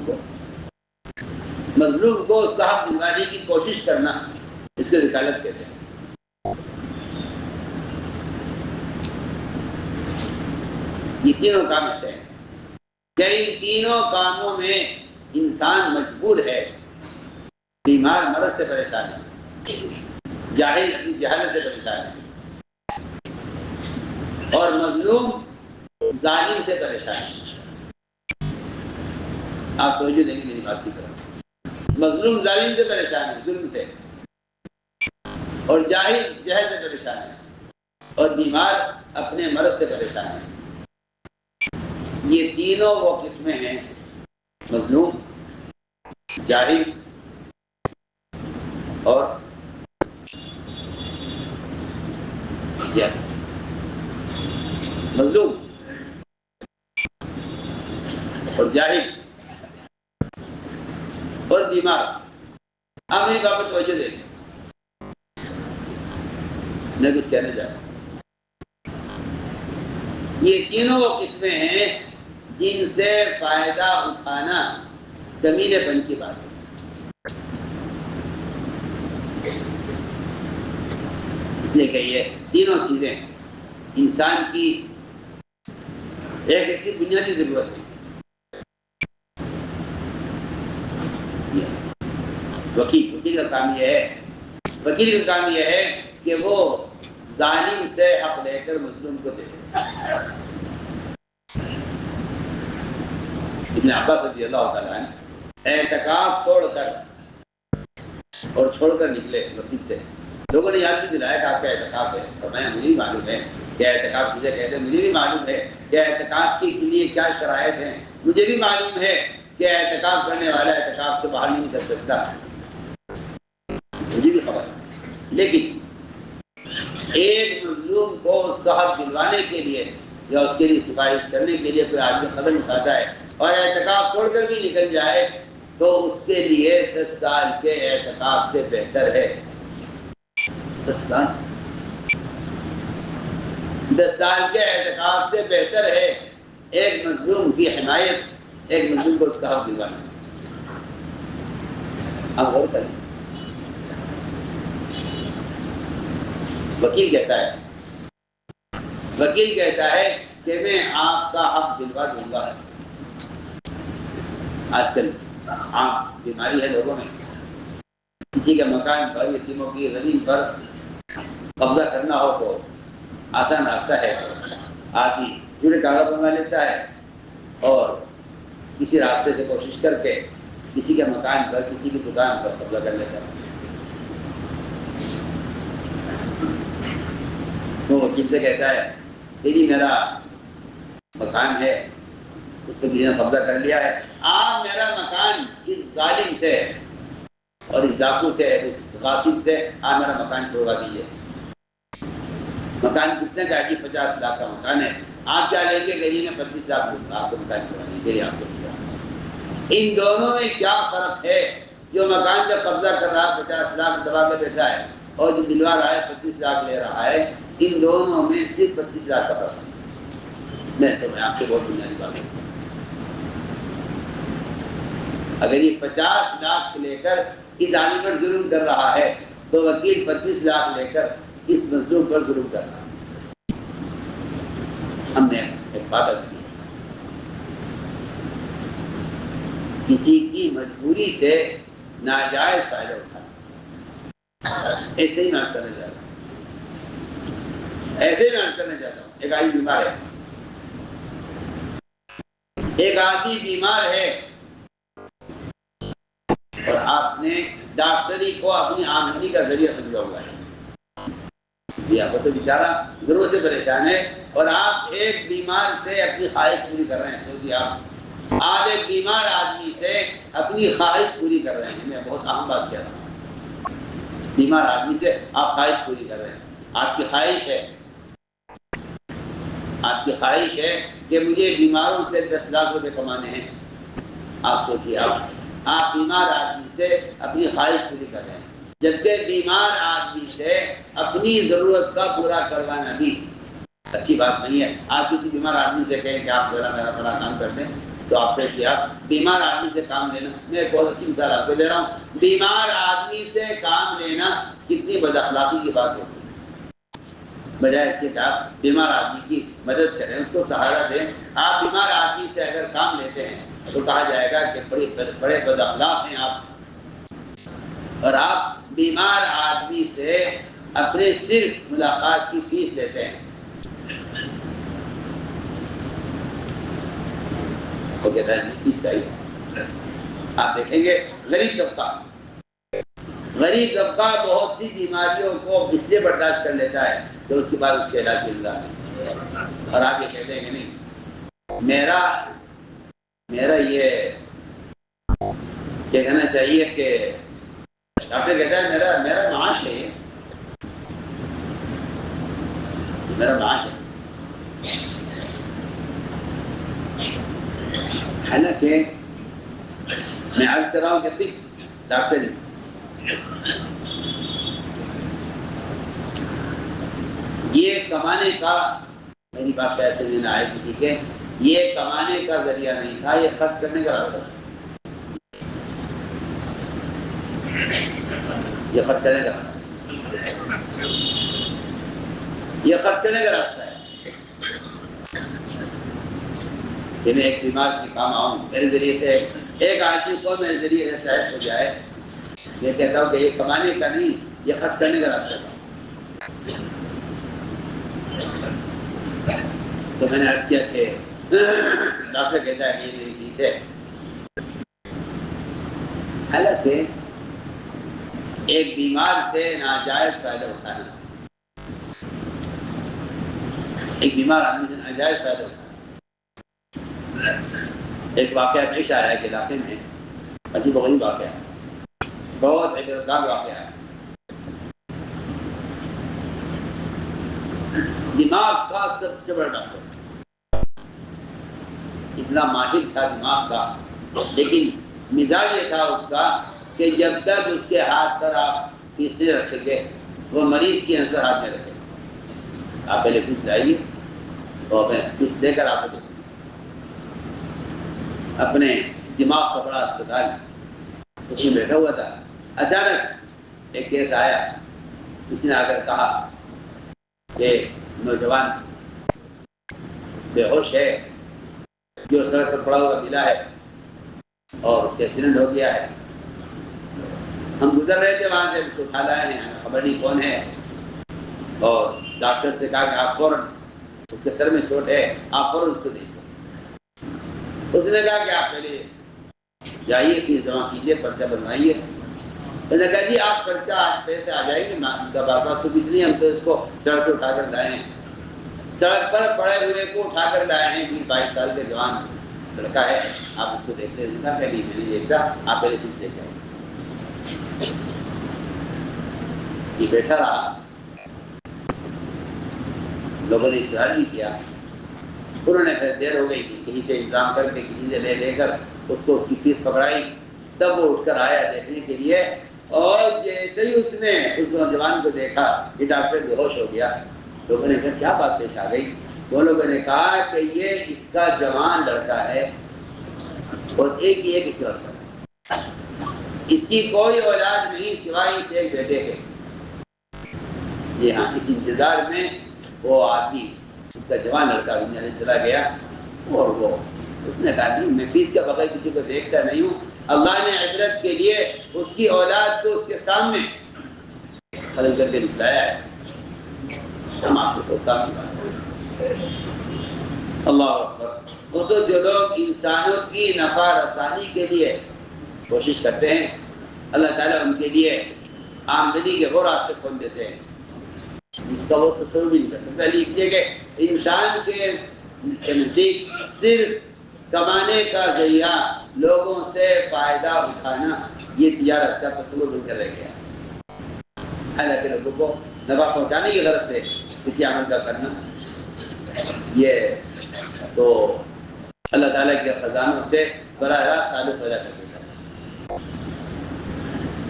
کو اس کا حق دلوانے کی کوشش کرنا، اس کو وکالت کہتے ہیں. یہ تینوں کام ایسے ہیں کہ ان تینوں کاموں میں انسان مجبور ہے. بیمار مرض سے پریشان ہے، جاہل اپنی جہالت سے پریشان ہے، اور مظلوم ظالم سے پریشان ہے. آپ توجہ دیں گے میری بات کی طرف. مظلوم ظالم سے پریشان ہے، ظلم سے، اور جاہل جہل سے پریشان ہے، اور بیمار اپنے مرض سے پریشان ہے. یہ تینوں وہ قسمیں ہیں، مظلوم، جاہل اور جہل. مظلوم اور جاہل اور بیمار. آپ میری بات پر توجہ دیں، میں کچھ کہنا چاہتا ہوں. یہ تینوں وہ قسمیں ہیں جن سے فائدہ اٹھانا کمینے پن کی بات ہے. اس لیے کہ یہ تینوں چیزیں انسان کی ایک ایسی بنیادی ضرورت ہے. وکیل کا کام یہ ہے، وکیل کا کام یہ ہے کہ وہ ظالم سے حق لے کر مظلوم کو دے. ابن عباس رضی اللہ تعالیٰ عنہ اعتکاف چھوڑ کر نکلے مسجد سے. لوگوں نے یاد بھی دلایا کہ آپ کا اعتکاف ہے، اور میں مجھے بھی معلوم ہے کہ اعتکاف مجھے کہتے ہیں. مجھے بھی معلوم ہے کہ اعتکاف کے لیے کیا شرائط ہیں. مجھے بھی معلوم ہے کہ اعتکاف کرنے والا اعتکاف سے باہر نہیں نکل سکتا. مجھے بھی خبر ہے. لیکن ایک مظلوم کو اس کا حق دلوانے کے لیے یا اس کے لیے سفارش کرنے کے لیے کوئی آدمی قدم اٹھاتا ہے اور اعتکاف چھوڑ کر بھی نکل جائے تو اس کے لیے 10 سال کے اعتکاف سے بہتر ہے. 10 سال کے اعتکاف سے بہتر ہے ایک مظلوم کی حمایت، ایک مظلوم کو اس کا حق دلوانا. آپ غور کریں. وکیل کہتا ہے کہ میں آپ کا حق دلوا دوں گا. آج کل عام بیماری ہے لوگوں میں، کسی کے مکان پر، یتیموں کی زمین پر قبضہ کرنا ہو تو آسان راستہ ہے. آدمی جڑے کاغذ بنوا لیتا ہے اور کسی راستے سے کوشش کر کے کسی کے مکان پر، کسی کی دکان پر قبضہ کر لیتا ہے. تو وکیل سے کہتا ہے کہ جی میرا مکان ہے، اس کو کسی نے قبضہ کر لیا ہے، آپ میرا مکان اس ظالم سے اور اس ڈاکو سے، اس غاصب سے آپ میرا مکان چھوڑوا دیجیے. مکان کتنے کا ہے؟ 50 لاکھ کا مکان ہے. آپ کیا لیں گے کہ جی میں 25 لاکھ آپ کو مکان چھوڑوانے کے لیے آپ کو دیا. ان دونوں میں کیا فرق ہے؟ جو مکان کا قبضہ کر رہا ہے 50 لاکھ دبا کے بیٹھا ہے، اور جو دلوا رہا ہے 25 لاکھ لے رہا ہے، ان دونوں میں صرف 25 لاکھ کا فرق ہے. میں آپ سے بہت بنیادی بات کرتا ہوں. اگر یہ 50 لاکھ لے کر اس عالم پر ظلم کر رہا ہے تو وکیل 25 لاکھ لے کر اس مظلوم پر ظلم کر رہا ہے. ہم نے ایک بات عرض کی، کسی کی مجبوری سے ناجائز فائدہ اٹھانا، ایسے ہی ناٹ کرنا چاہتا ہوں. ایک آدمی بیمار ہے، ایک آدمی بیمار ہے اور آپ نے ڈاکٹری کو اپنی آمدنی کا ذریعہ سمجھا ہوا ہے، آپ کو تو بیچارہ ضرورت سے پریشان ہے، اور آپ ایک بیمار سے اپنی خواہش پوری کر رہے ہیں۔ سوچیے آپ ایک بیمار آدمی سے اپنی خواہش پوری کر رہے ہیں۔ میں بہت اہم بات کہہ رہا ہوں، بیمار آدمی سے آپ خواہش پوری کر رہے ہیں۔ آپ کی خواہش ہے، آپ کی خواہش ہے کہ مجھے بیماروں سے 10 لاکھ روپے کمانے ہیں۔ آپ سوچیے آپ بیمار آدمی سے اپنی خواہش پوری کر رہے ہیں، جبکہ بیمار آدمی سے اپنی ضرورت کا پورا کروانا بھی اچھی بات نہیں ہے۔ آپ کسی بیمار آدمی سے کہیں کہ آپ ذرا میرا بڑا کام کر دیں، تو آپ سے کیا بیمار آدمی سے کام لینا؟ میں ایک بہت اچھی مثال آپ کو دے رہا ہوں، بیمار آدمی سے کام لینا کتنی بد اخلاقی کی بات ہوتی ہے۔ بجائے اس کے کہ آپ بیمار آدمی کی مدد کریں، اس کو سہارا دیں۔ آپ بیمار آدمی سے اگر کام لیتے ہیں تو کہا جائے گا کہ بڑے بد اخلاق ہیں آپ، اور آپ بیمار آدمی سے اپنے صرف ملاقات کی فیس لیتے ہیں۔ وہ کہتا ہے فیس چاہیے۔ آپ دیکھیں گے غریب طبقہ بہت سی بیماریوں کو اس لیے برداشت کر لیتا ہے کہ اس کے بعد اس کے علاج ملتا ہے، اور آپ یہ کہتے ہیں کہ نہیں، میرا یہ کہنا چاہیے کہ ڈاکٹر کہتا ہے میرا معاش ہے، میرا معاش ہے۔ حالانکہ میں عرض کر رہا ہوں کہ ڈاکٹر یہ کمانے کا، میری بات پیسے میں نہ آئے کسی کے، یہ کمانے کا ذریعہ نہیں تھا، یہ خرچ کرنے کا راستہ تھا۔ یہ خرچ کرنے کا راستہ ہے کہ میں ایک بیمار کے کام آؤں، میرے ذریعے سے ایک آدمی کو میرے ذریعے سے صحت ہو جائے۔ میں کہتا ہوں کہ یہ کمانے کا نہیں، یہ خرچ کرنے کا راستہ تھا۔ تو میں نے عرض کیا کہ ڈاکٹر کہتا ہے کہ یہ میری فیس ہے۔ حالانکہ ایک بیمار سے ناجائز فائدہ اٹھانا، ایک بیمار آدمی سے ناجائز فائدہ اٹھانا، ایک واقعہ پیش آیا ہے کہ علاقے میں، عجیب و غریب واقعہ ہے، بہت عبرتناک واقعہ ہے۔ دماغ کا سب سے بڑا ڈاکٹر، اتنا ماہر تھا دماغ کا، لیکن مزاج یہ تھا اس کا کہ جب تک اس کے ہاتھ پر آپ فیس نہیں رکھیں گے، وہ مریض کی نظر ہاتھ میں رکھے گا۔ آپ پہلے فیس لائیے اور فیس دے کر آپ کو اپنے دماغ کا بڑا اسپتال اس میں بیٹھا ہوا تھا۔ اچانک ایک کیس آیا، کسی نے آ کر کہا کہ نوجوان بے ہوش ہے، جو سڑک پر پڑا ہوا ملا ہے اور اس کا ایکسیڈنٹ ہو گیا ہے۔ ہم گزر رہے تھے وہاں سے، اس کو اٹھا لائے ہیں، خبر نہیں کون ہے، اور ڈاکٹر سے کہا کہ آپ فوراً، اس کے سر میں چوٹ ہے، آپ فوراً اس کو دیکھیں۔ اس نے کہا کہ آپ پہلے جائیے، فیس جمع کیجیے، پرچہ بنوائیے۔ اس نے کہا جی آپ پرچہ آج پیسے آ جائیں گے، بات سب نہیں، ہم تو اس کو سڑک سے اٹھا کر لائے ہیں، سڑک پر پڑے ہوئے کو اٹھا کر لائے ہیں، 22 سال کے جوان لڑکا ہے، آپ اس کو دیکھتے ہیں؟ میں نہیں دیکھتا، آپ پہلے فیس دیکھ جائیں۔ یہ بیٹھا رہا، لوگوں نے اصرار نہیں کیا، انہوں نے پھر دیر ہو گئی تھی، کہیں سے انتظام کر کے کسی سے لے کر اس کو اس کی فیس پکڑائی، تب وہ اٹھ کر آیا دیکھنے کے لیے، اور جیسے ہی اس نے اس نوجوان کو دیکھا کہ ڈاکٹر بے ہوش ہو گیا، لوگوں نے کہا کیا بات پیش آ گئی؟ وہ لوگوں نے کہا کہ یہ اس کا جوان لڑکا ہے اور ایک ہی ایک اس لڑکا ہے، اس کی کوئی اولاد نہیں سوائے اس ایک بیٹے کے۔ جی ہاں، اس انتظار میں وہ آدمی، اس کا جوان لڑکا دنیا سے چلا گیا، اور وہ اس نے کہا نہیں، میں فیس کے بغیر کسی کو دیکھتا نہیں ہوں، اللہ نے عبرت کے لیے اس کی اولاد کو اس کے سامنے خرید کر کے نکلایا ہے۔ ہم آپ کو ہوتا نہیں بات اللہ اکبر۔ وہ تو جو لوگ انسانوں کی نفع رسانی کے لیے کوشش کرتے ہیں، اللہ تعالیٰ ان کے لیے آمدنی کے وہ راستے کھول دیتے ہیں جس کا وہ تصور بھی نہیں کر سکتا۔ اس لیے کہ انسان کے نزدیک صرف کمانے کا ذریعہ لوگوں سے فائدہ اٹھانا یہ تجارت کا تصور بن کر رہ گیا۔ حالانکہ لوگوں کو نفع پہنچانے کی غرض سے کسی عمل کا کرنا، یہ تو اللہ تعالیٰ کے خزانوں سے براہ راست تعلق پیدا کر دیتا ہے۔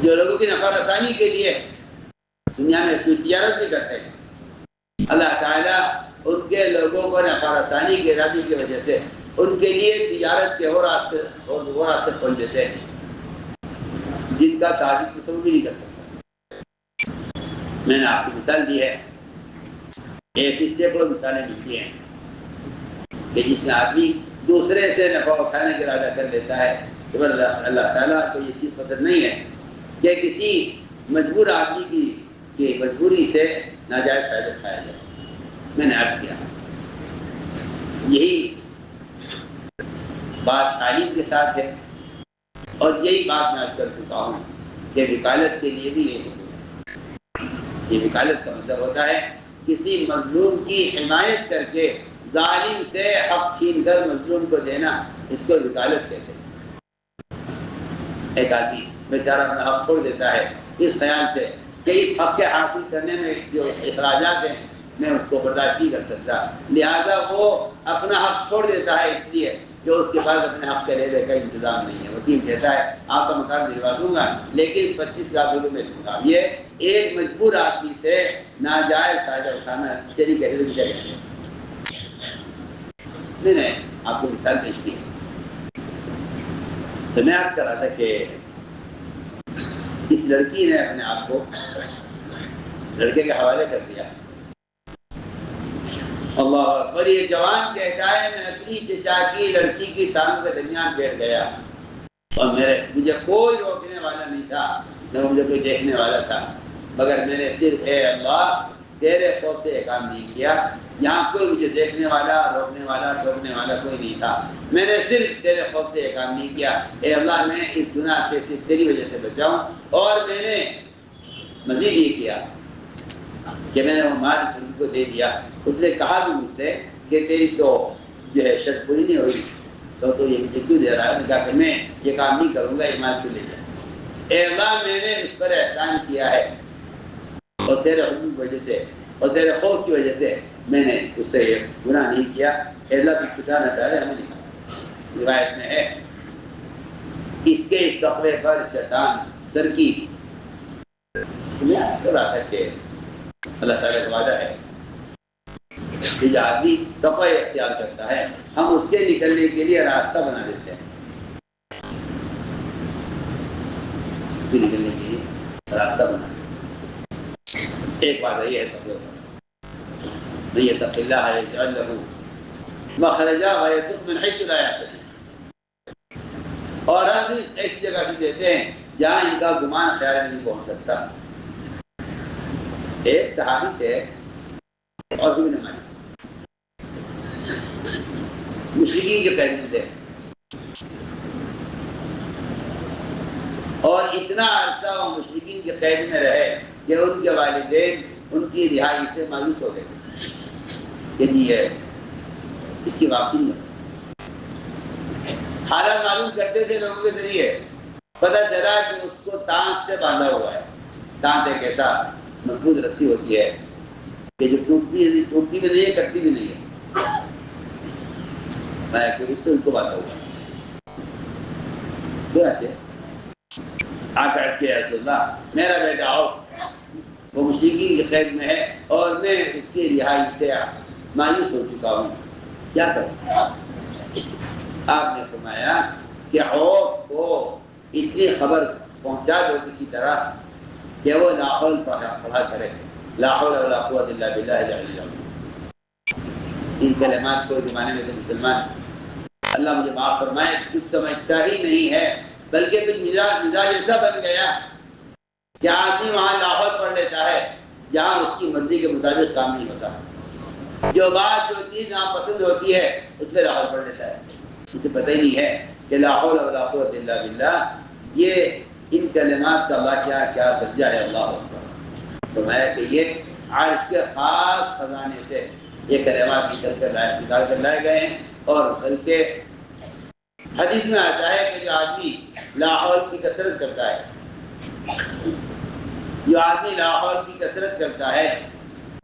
جو لوگوں کی نفع رسانی کے لیے دنیا میں کوئی تجارت بھی کرتے ہیں، اللہ تعالیٰ ان کے لوگوں کو نفع رسانی کے ارادے کی وجہ سے ان کے لیے تجارت کے وہ راستے کھول دیتے ہیں جن کا تعریف تصور بھی نہیں کر سکتا۔ میں نے آپ کو مثال دی ہے، ایسی سینکڑوں مثالیں ملتی ہیں کہ جس میں آدمی دوسرے سے نفع اٹھانے کا ارادہ کر لیتا ہے تو اللہ تعالیٰ کو یہ چیز پسند نہیں ہے کہ کسی مجبور آدمی کی مجبوری سے ناجائز فائدہ اٹھایا جائے۔ میں نے عرض کیا یہی بات تعلیم کے ساتھ ہے، اور یہی بات میں عرض کر چکا ہوں کہ وکالت کے لیے بھی یہ حکم ہے۔ یہ وکالت کا مطلب ہوتا ہے کسی مظلوم کی حمایت کر کے ظالم سے حق چھین کر مظلوم کو دینا، اس کو وکالت کہتے ہیں۔ ایک آدمی بیچارہ اپنا حق چھوڑ دیتا ہے اس خیال سے کہ اس حق کے حاصل کرنے میں جو اخراجات ہیں میں اس کو برداشت نہیں کر سکتا، لہذا وہ اپنا حق چھوڑ دیتا ہے اس لیے کہ اس کے پاس اپنے حق کے لینے کا انتظام نہیں ہے۔ وکیل کہتا ہے آپ کا مکان دلوا دوں گا لیکن 25,000 روپے میں دوں گا۔ یہ ایک مجبور آدمی سے ناجائز فائدہ اٹھانا چلی کہتے ہیں۔ میں نے آپ کو مثال پیش کی تو میں عرض کر رہا تھا کہ اس لڑکی نے اپنے آپ کو لڑکے کے حوالے کر دیا۔ اللہ اکبر۔ یہ جوان کہتا ہے میں اپنی چچا کی لڑکی کی ٹانگ کے درمیان بیٹھ گیا اور مجھے کوئی روکنے والا نہیں تھا، نہ مجھے کوئی دیکھنے والا تھا، مگر میں نے صرف اے اللہ تیرے خوف سے یہ کام نہیں کیا۔ یہاں کوئی مجھے دیکھنے والا، روکنے والا، ٹوکنے والا کوئی نہیں تھا، میں نے صرف تیرے خوف سے یہ کام نہیں کیا۔ اے اللہ میں اس گناہ سے صرف تیری وجہ سے بچاؤں۔ اور میں نے مزید یہ کیا کہ میں نے وہ مال اس کو دے دیا۔ اس نے کہا بھی مجھ سے کہ تیری تو جو ہے شرط پوری نہیں ہوئی تو یہ مجھے کیوں دے رہا ہے؟ میں نے کہا کہ میں یہ کام نہیں کروں گا، یہ مال کیوں لے جائے؟ اے اللہ میں نے اس پر احسان کیا ہے اور تیرے حکم کی وجہ سے اور تیرے خوف کی وجہ سے میں نے اس سے یہ گناہ نہیں کیا۔ اے اللہ کی چھٹانا چاہ رہے ہمیں نہیں۔ روایت میں ہے اس کے اس تقوی پر شیطان سر کی رہا ہے کہ اللہ تعالیٰ کا وعدہ ہے کہ جو آدمی تقوی اختیار کرتا ہے ہم اس کے نکلنے کے لیے راستہ بنا دیتے ہیں، اس کے نکلنے کے لیے راستہ بنا دیتے ہیں۔ ایک بات یہ ہے تقوی من یتق اللہ یجعل لہ مخرجا ویرزقہ من حیث لا یحتسب۔ اور ہم ایسی جگہ سے دیتے ہیں جہاں ان کا گمان خیال نہیں پہنچ سکتا۔ ایک صحابی تھے اور بھی نمائیں مشرکین کے قید میں تھے اور اتنا عرصہ وہ مشرکین کے قید میں رہے کہ ان کے والدین ان کی رہائی سے مایوس ہو گئے کہ جی اس کی واپسی نہیں۔ حالات معلوم کرتے تھے لوگوں کے ذریعے، پتہ چلا کہ اس کو تانت سے باندھا ہوا ہے۔ تانت ایک ایسا مضبوط رسی ہوتی ہے کہ جو ٹوٹتی بھی نہیں ہے، کٹتی بھی نہیں ہے، کہ اس سے ان کو باندھا ہوا ہے۔ آقا کے رسول اللہ میرا بیٹا آؤ، وہ مشرکین کے قید میں ہے اور میں اس کی رہائی سے مایوس ہو چکا ہوں، کیا کروں؟ آپ نے فرمایا کہ عوف کو اتنی خبر پہنچا دو کسی طرح کہ وہ لا حول پڑھا کرے، لا حول ولا قوت الا باللہ العلی العظیم۔ ان کلمات کو زمانے میں سے مسلمان اللہ مجھے معاف فرمائے کچھ سمجھتا ہی نہیں ہے، بلکہ کچھ مزاج ایسا بن گیا کہ آدمی وہاں لا حول پڑھ لیتا ہے جہاں اس کی مرضی کے مطابق کام نہیں ہوتا۔ جو بات جو چیز ناپسند ہوتی ہے اس میں لاحول پڑھ لیتا ہے، اسے پتہ ہی نہیں ہے کہ لا حول ولا قوت الا باللہ یہ ان کلمات کا اللہ کیا کیا درجہ ہے۔ اللہ اکبر۔ فرمایا کہ یہ عرش کے خاص خزانے سے یہ کلمات نکال کر لائے گئے ہیں، اور بلکہ حدیث میں آتا ہے کہ جو آدمی لا حول کی کثرت کرتا ہے، جو آدمی لا حول کی کثرت کرتا ہے،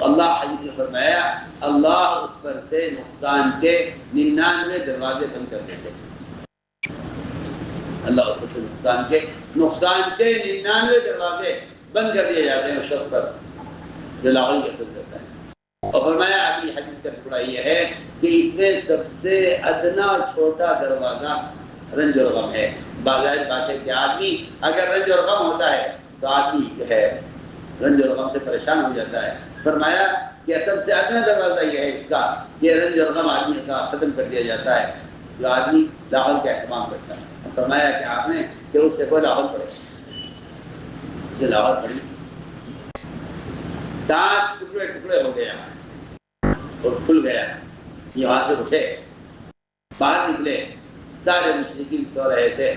اللہ حدیث میں فرمایا اللہ اس پر سے نقصان کے 99 دروازے بند کر دیتے ہیں۔ اللہ اس پر سے نقصان کے 99 دروازے بند کر دیے جاتے ہیں اس شخص پر جو لا حول کی کثرت کرتا ہے۔ اور فرمایا اگلی حدیث کا ٹکڑا یہ ہے کہ اس میں سب سے ادنا اور چھوٹا دروازہ رنج اور غم ہے۔ بظاہر بات ہے کہ آدمی اگر رنج اور غم ہوتا ہے تو آدمی جو ہے رنج اور غم سے پریشان ہو جاتا ہے۔ فرمایا کہ سب سے ادنا دروازہ یہ ہے اس کا کہ رنج اور غم آدمی کا ختم کر دیا جاتا ہے جو آدمی لا حول کا اہتمام کرتا ہے۔ فرمایا کہ آپ نے کہ اس سے کوئی لا حول پڑے، اسے لا حول پڑی، دانت ٹکڑے ٹکڑے ہو گیا اور کھل گیا، یہ وہاں سے اٹھے، باہر نکلے، سارے مشرکین سو رہے تھے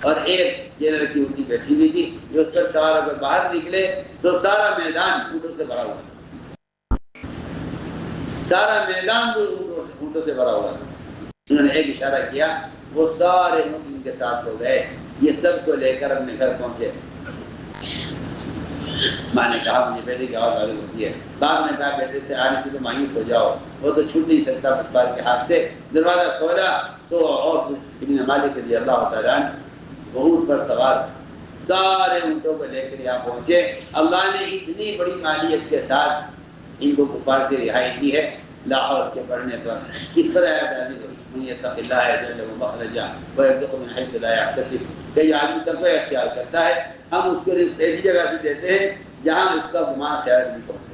اور ایک یہ لڑکی اونٹی بیٹھی ہوئی تھی جو اس پر سوار ہو کر باہر نکلے تو سارا میدان اونٹوں سے بھرا ہوا تھا، سارا میدان اونٹوں سے بھرا ہوا تھا۔ انہوں نے ایک اشارہ کیا، وہ سارے اونٹ ان کے ساتھ ہو گئے، یہ سب کو لے کر اپنے گھر پہنچے۔ ماں نے کہا مجھے بیٹے کی آواز معلوم ہوتی ہے، باپ نے کہا بیٹے سے آنے سے تو مایوس ہو جاؤ، وہ تو چھوٹ نہیں سکتا مصباح کے ہاتھ سے۔ دروازہ کھولا تو اوس بن مالک رضی اللہ تعالیٰ عنہ وہ اونٹ پر سوار سارے اونٹوں کو لے کر یہاں پہنچے۔ اللہ نے اتنی بڑی مالیت کے ساتھ ان کو کفار سے رہائی دی ہے لا حول کے پڑھنے پر۔ کس طرح آیت نازل ہوئی، من یتق اللہ یجعل له مخرجا ویرزقه من حیث لا یحتسب، کہ یہ آدمی تقوی اختیار کرتا ہے، ہم اس کو رزق ایسی جگہ سے دیتے ہیں جہاں اس کا گمان خیال نہیں پہنچتا۔